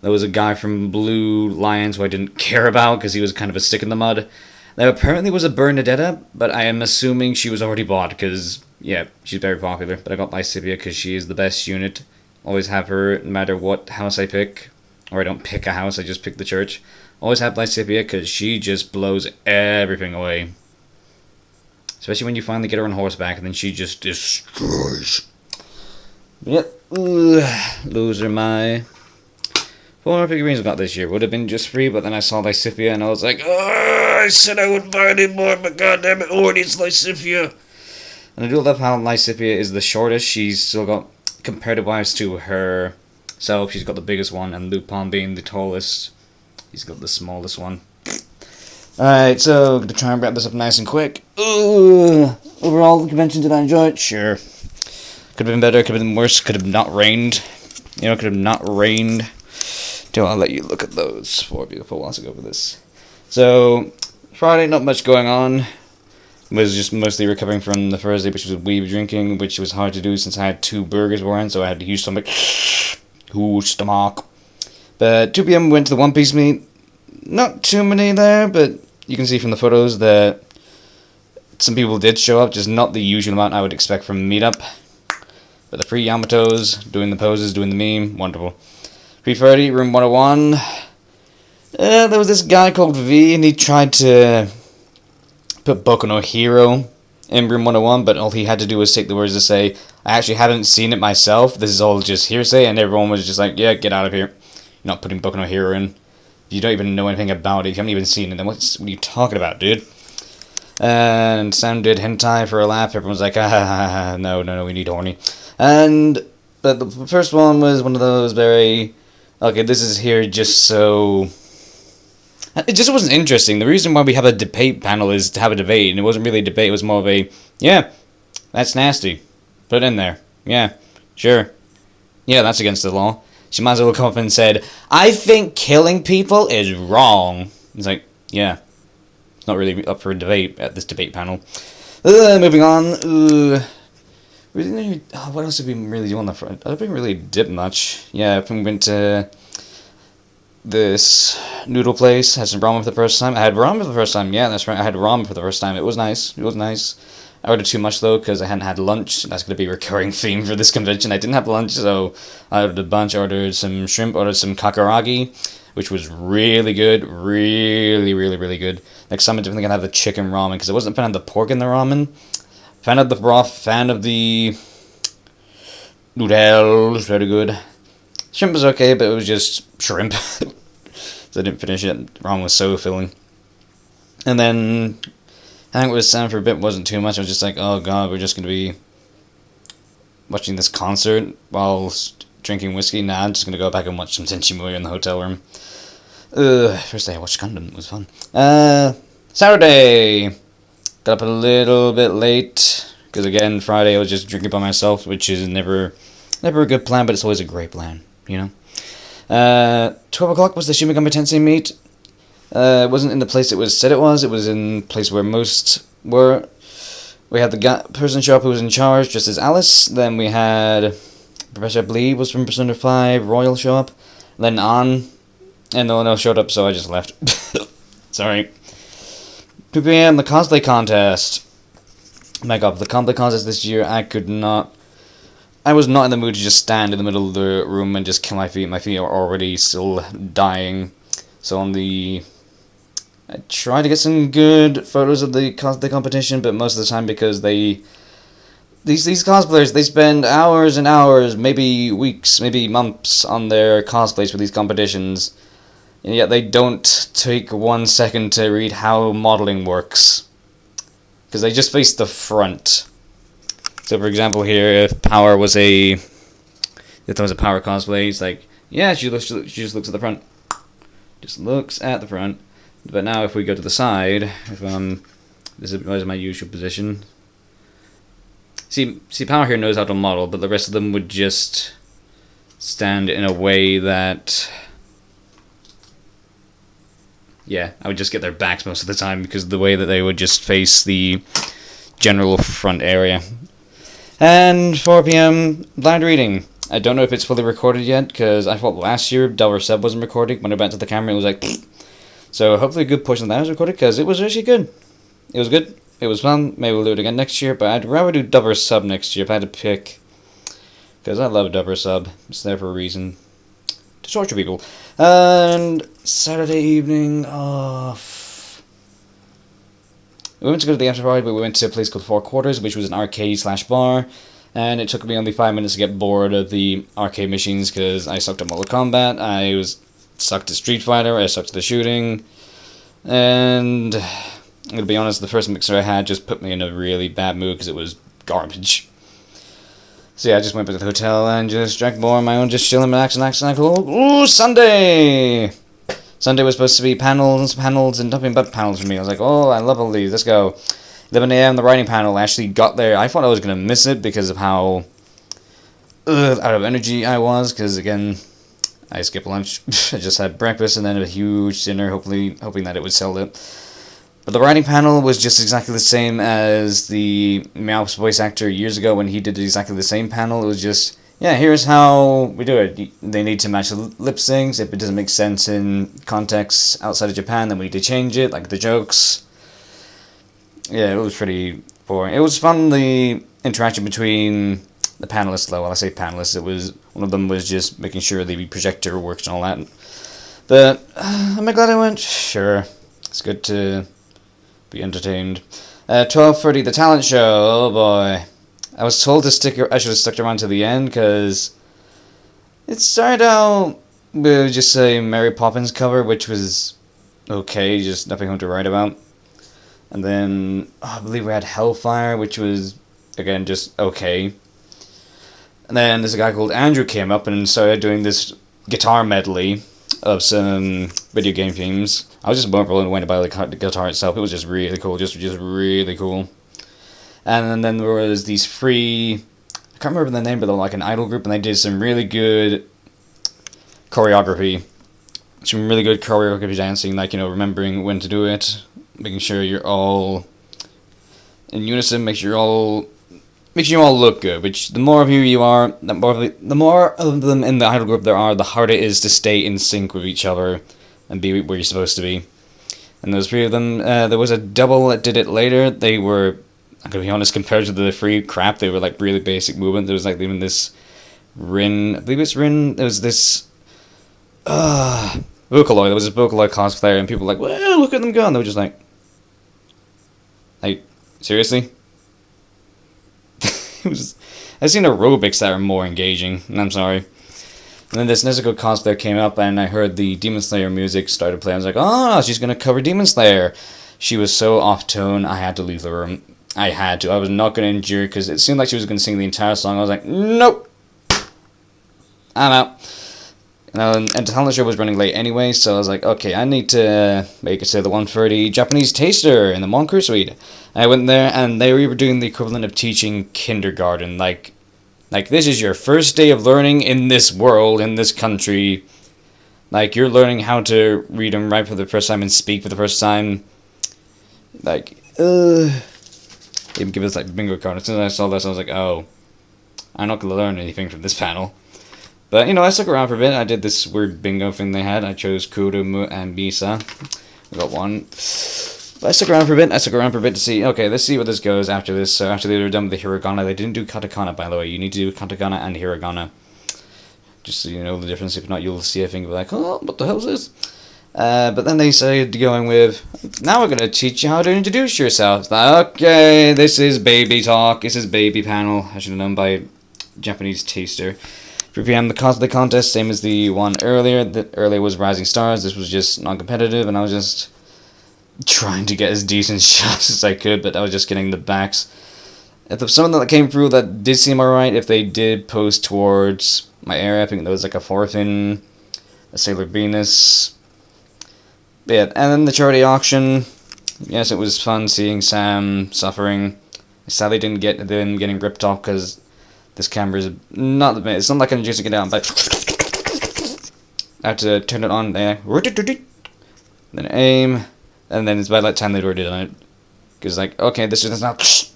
There was a guy from Blue Lions who I didn't care about because he was kind of a stick in the mud. There apparently was a Bernadetta, but I am assuming she was already bought because, yeah, she's very popular. But I got Lysipia because she is the best unit. Always have her no matter what house I pick. Or I don't pick a house, I just pick the church. Always have Lysipia because she just blows everything away. Especially when you finally get her on horseback and then she just destroys. Yep. Those are my 4 figurines I got this year. Would have been just free, but then I saw Lysipia and I was like, I said I wouldn't buy any more, but goddamn it, Lord, it's Lysipia. And I do love how Lysipia is the shortest. She's still got, comparative-wise to herself, she's got the biggest one, and Lupin being the tallest, he's got the smallest one. Alright, so I'm going to try and wrap this up nice and quick. Overall, the convention, did I enjoy it? Sure. Could have been better, could have been worse, could have not rained. You know, could have not rained. So I'll let you look at those 4 beautiful ones to go over this. So, Friday, not much going on. Was just mostly recovering from the Thursday, which was weed drinking, which was hard to do since I had 2 burgers beforehand, so I had a huge stomach. Huge stomach. But 2 p.m. went to the One Piece meet. Not too many there, but you can see from the photos that some people did show up, just not the usual amount I would expect from a meetup. But the 3 Yamatos, doing the poses, doing the meme, wonderful. 3:30, room 101. There was this guy called V, and he tried to put Boku no Hero in room 101, but all he had to do was take the words to say, I actually haven't seen it myself, this is all just hearsay, and everyone was just like, yeah, get out of here. You're not putting Boku no Hero in. You don't even know anything about it, you haven't even seen it, then what are you talking about, dude? And Sam did hentai for a laugh, everyone was like, no, we need horny. But the first one was one of those very, okay, this is here just so... It just wasn't interesting. The reason why we have a debate panel is to have a debate, and it wasn't really a debate, it was more of a, yeah, that's nasty. Put it in there. Yeah, sure. Yeah, that's against the law. She might as well come up and said, I think killing people is wrong. It's like, yeah, it's not really up for a debate at this debate panel. Moving on. What else did we really do on the front? I didn't really dip much. Yeah, we went to this noodle place, had some ramen for the first time. I had ramen for the first time, yeah, that's right, I had ramen for the first time. It was nice. I ordered too much, though, because I hadn't had lunch. That's going to be a recurring theme for this convention. I didn't have lunch, so I ordered a bunch. I ordered some shrimp, ordered some kakaragi, which was really good. Really good. Next time I'm definitely going to have the chicken ramen, because I wasn't a fan of the pork in the ramen. Fan of the broth, fan of the noodles, very good. Shrimp was okay, but it was just shrimp. So I didn't finish it. Ramen was so filling. And then I think it was Sam for a bit, wasn't too much. I was just like, oh god, we're just going to be watching this concert while drinking whiskey. Nah, I'm just going to go back and watch some Tenchi Muyo in the hotel room. First day I watched Gundam. It was fun. Saturday. Got up a little bit late. Because again, Friday I was just drinking by myself, which is never a good plan, but it's always a great plan, you know? 12 o'clock was the Shin Megami Tensei meet. It wasn't in the place it was said it was. It was in the place where most were. We had the person show up who was in charge, just as Alice. Then we had Professor Blee was from Persona 5, Royal show up. Then An, and no one else showed up, so I just left. Sorry. 2 p.m. the cosplay contest. My god, the cosplay contest this year, I was not in the mood to just stand in the middle of the room and just kill my feet. My feet are already still dying. So I tried to get some good photos of the cosplay competition, but most of the time because these cosplayers, they spend hours and hours, maybe weeks, maybe months on their cosplays for these competitions, and yet they don't take 1 second to read how modeling works. Because they just face the front. So for example here, if Power was if there was a Power cosplay, it's like, yeah, she just looks at the front. Just looks at the front. But now if we go to the side, if this is my usual position. See, Power here knows how to model, but the rest of them would just stand in a way that, yeah, I would just get their backs most of the time because of the way that they would just face the general front area. And 4 p.m. blind reading. I don't know if it's fully recorded yet because I thought last year Delver Sub wasn't recording. When I went to the camera, it was like. So hopefully a good portion of that was recorded because it was actually good. It was good. It was fun. Maybe we'll do it again next year, but I'd rather do Dubber Sub next year if I had to pick. Because I love Dubber Sub. It's there for a reason. To torture people. And Saturday evening off. We went to go to the after party, but we went to a place called Four Quarters, which was an arcade/bar. And it took me only 5 minutes to get bored of the arcade machines because I sucked at Mortal Kombat. I was sucked at Street Fighter, I sucked at the shooting, and I'm gonna be honest, the first mixer I had just put me in a really bad mood because it was garbage. So yeah, I just went back to the hotel and just drank more on my own, just chilling, relaxing. Ooh, Sunday! Sunday was supposed to be panels, and nothing but panels for me. I was like, oh, I love all these, let's go. 11 a.m. the writing panel, I actually got there. I thought I was gonna miss it because of how out of energy I was, because again, I skipped lunch. I just had breakfast and then a huge dinner, hoping that it would sell it. But the writing panel was just exactly the same as the Meowth's voice actor years ago when he did exactly the same panel. It was just, yeah, here's how we do it. They need to match the lip syncs. If it doesn't make sense in context outside of Japan, then we need to change it, like the jokes. Yeah, it was pretty boring. It was fun, the interaction between the panelists, though. Well, I say panelists, it was one of them was just making sure the projector works and all that. But am I glad I went? Sure, it's good to be entertained. 12:30, the talent show. Oh boy, I was told to stick. I should have stuck around to the end because it started out with just a Mary Poppins cover, which was okay, just nothing to write about. And then I believe we had Hellfire, which was again just okay. And then there's a guy called Andrew came up and started doing this guitar medley of some video game themes. I was just more blown away by the guitar itself. It was just really cool, just really cool. And then there was these three, I can't remember the name, but they're like an idol group, and they did some really good choreography. Some really good choreography dancing, like, you know, remembering when to do it, making sure you're all in unison, makes you all look good, which the more of you are, the more of them in the idol group there are, the harder it is to stay in sync with each other and be where you're supposed to be. And those three of them, there was a double that did it later. They were, I'm gonna be honest, compared to the free crap, they were like really basic movement. There was like even this Rin, I believe it's Rin, there was this Vocaloid, there was a Vocaloid cosplayer, and people were like, well, look at them go, and they were just like, seriously? I've seen aerobics that are more engaging, and I'm sorry. And then this Nezuko cosplayer came up, and I heard the Demon Slayer music started playing. I was like, oh, she's going to cover Demon Slayer. She was so off-tone, I had to leave the room. I had to. I was not going to endure, because it seemed like she was going to sing the entire song. I was like, nope. I'm out. And the talent show was running late anyway, so I was like, okay, I need to make it to the one for the Japanese taster in the Monker Suite. And I went there, and they were doing the equivalent of teaching kindergarten. Like this is your first day of learning in this world, in this country. Like, you're learning how to read and write for the first time and speak for the first time. Like, even give us like bingo card. As soon as I saw this, I was like, oh, I'm not going to learn anything from this panel. But, you know, I stuck around for a bit. I did this weird bingo thing they had. I chose Kurumu and Bisa. I got one. But I stuck around for a bit. To see, okay, let's see where this goes after this. So after they were done with the hiragana, they didn't do katakana, by the way. You need to do katakana and hiragana. Just so you know the difference. If not, you'll see a thing and be like, oh, what the hell is this? But then they started going with, now we're going to teach you how to introduce yourself. Like, okay, this is baby talk. This is baby panel. I should have known by Japanese taster. 3 p.m. the contest, same as the one earlier. The earlier was Rising Stars. This was just non-competitive, and I was just trying to get as decent shots as I could, but I was just getting the backs. If some of them that came through that did seem alright, if they did post towards my area, I think there was like a Thorfinn, a Sailor Venus. But yeah, and then the charity auction. Yes, it was fun seeing Sam suffering. I sadly didn't get them getting ripped off because this camera is not the best. It's not like I'm just get down, but I have to turn it on there. Then aim, and then it's by that time they'd already done it. Because, like, okay, this is not.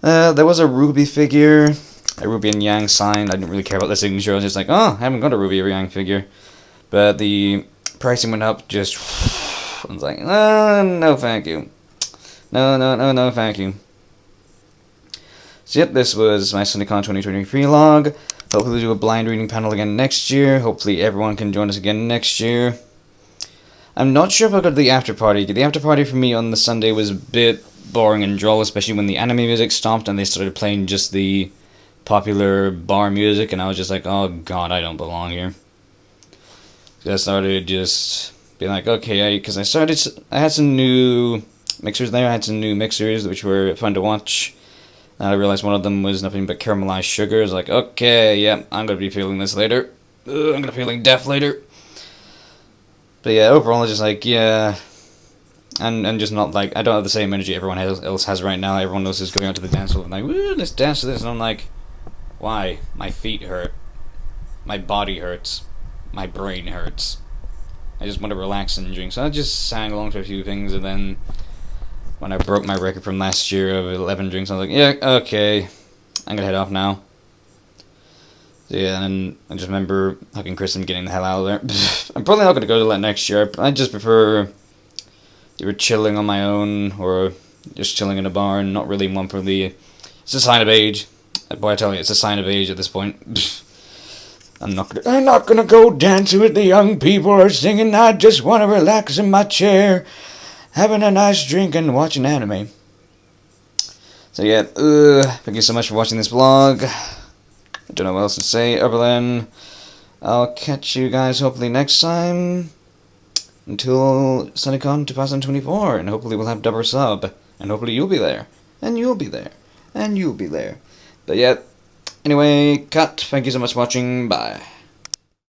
There was a Ruby figure, a Ruby and Yang sign. I didn't really care about the signature. I was just like, oh, I haven't got a Ruby or Yang figure. But the pricing went up, just. I was like, no, thank you. No, thank you. So, yep, this was my Sunnycon 2023 log. Hopefully we'll do a blind reading panel again next year. Hopefully everyone can join us again next year. I'm not sure if I'll go to the after party. The after party for me on the Sunday was a bit boring and dull, especially when the anime music stopped and they started playing just the popular bar music, and I was just like, oh god, I don't belong here. So I started just being like, okay, because I had some new mixers there. I had some new mixers which were fun to watch. And I realized one of them was nothing but caramelized sugar. I was like, okay, yeah, I'm going to be feeling this later. I'm going to be feeling death later. But yeah, overall, it's just like, yeah. And just not like, I don't have the same energy everyone else has right now. Everyone else is going out to the dance floor and like, woo, let's dance to this. And I'm like, why? My feet hurt. My body hurts. My brain hurts. I just want to relax and drink. So I just sang along to a few things, and then when I broke my record from last year of 11 drinks, I was like, yeah, okay, I'm gonna head off now. So yeah, and I just remember hugging Chris and getting the hell out of there. I'm probably not gonna go to that next year. I just prefer either chilling on my own or just chilling in a bar and not really one for the. It's a sign of age. Boy, I tell you, it's a sign of age at this point. I'm not gonna go dancing with the young people or singing. I just want to relax in my chair, having a nice drink and watching anime. So yeah, thank you so much for watching this vlog. I don't know what else to say other than I'll catch you guys hopefully next time until Sunnycon 2024, and hopefully we'll have double sub, and hopefully you'll be there, and you'll be there, and you'll be there. But yeah, anyway, cut. Thank you so much for watching. Bye.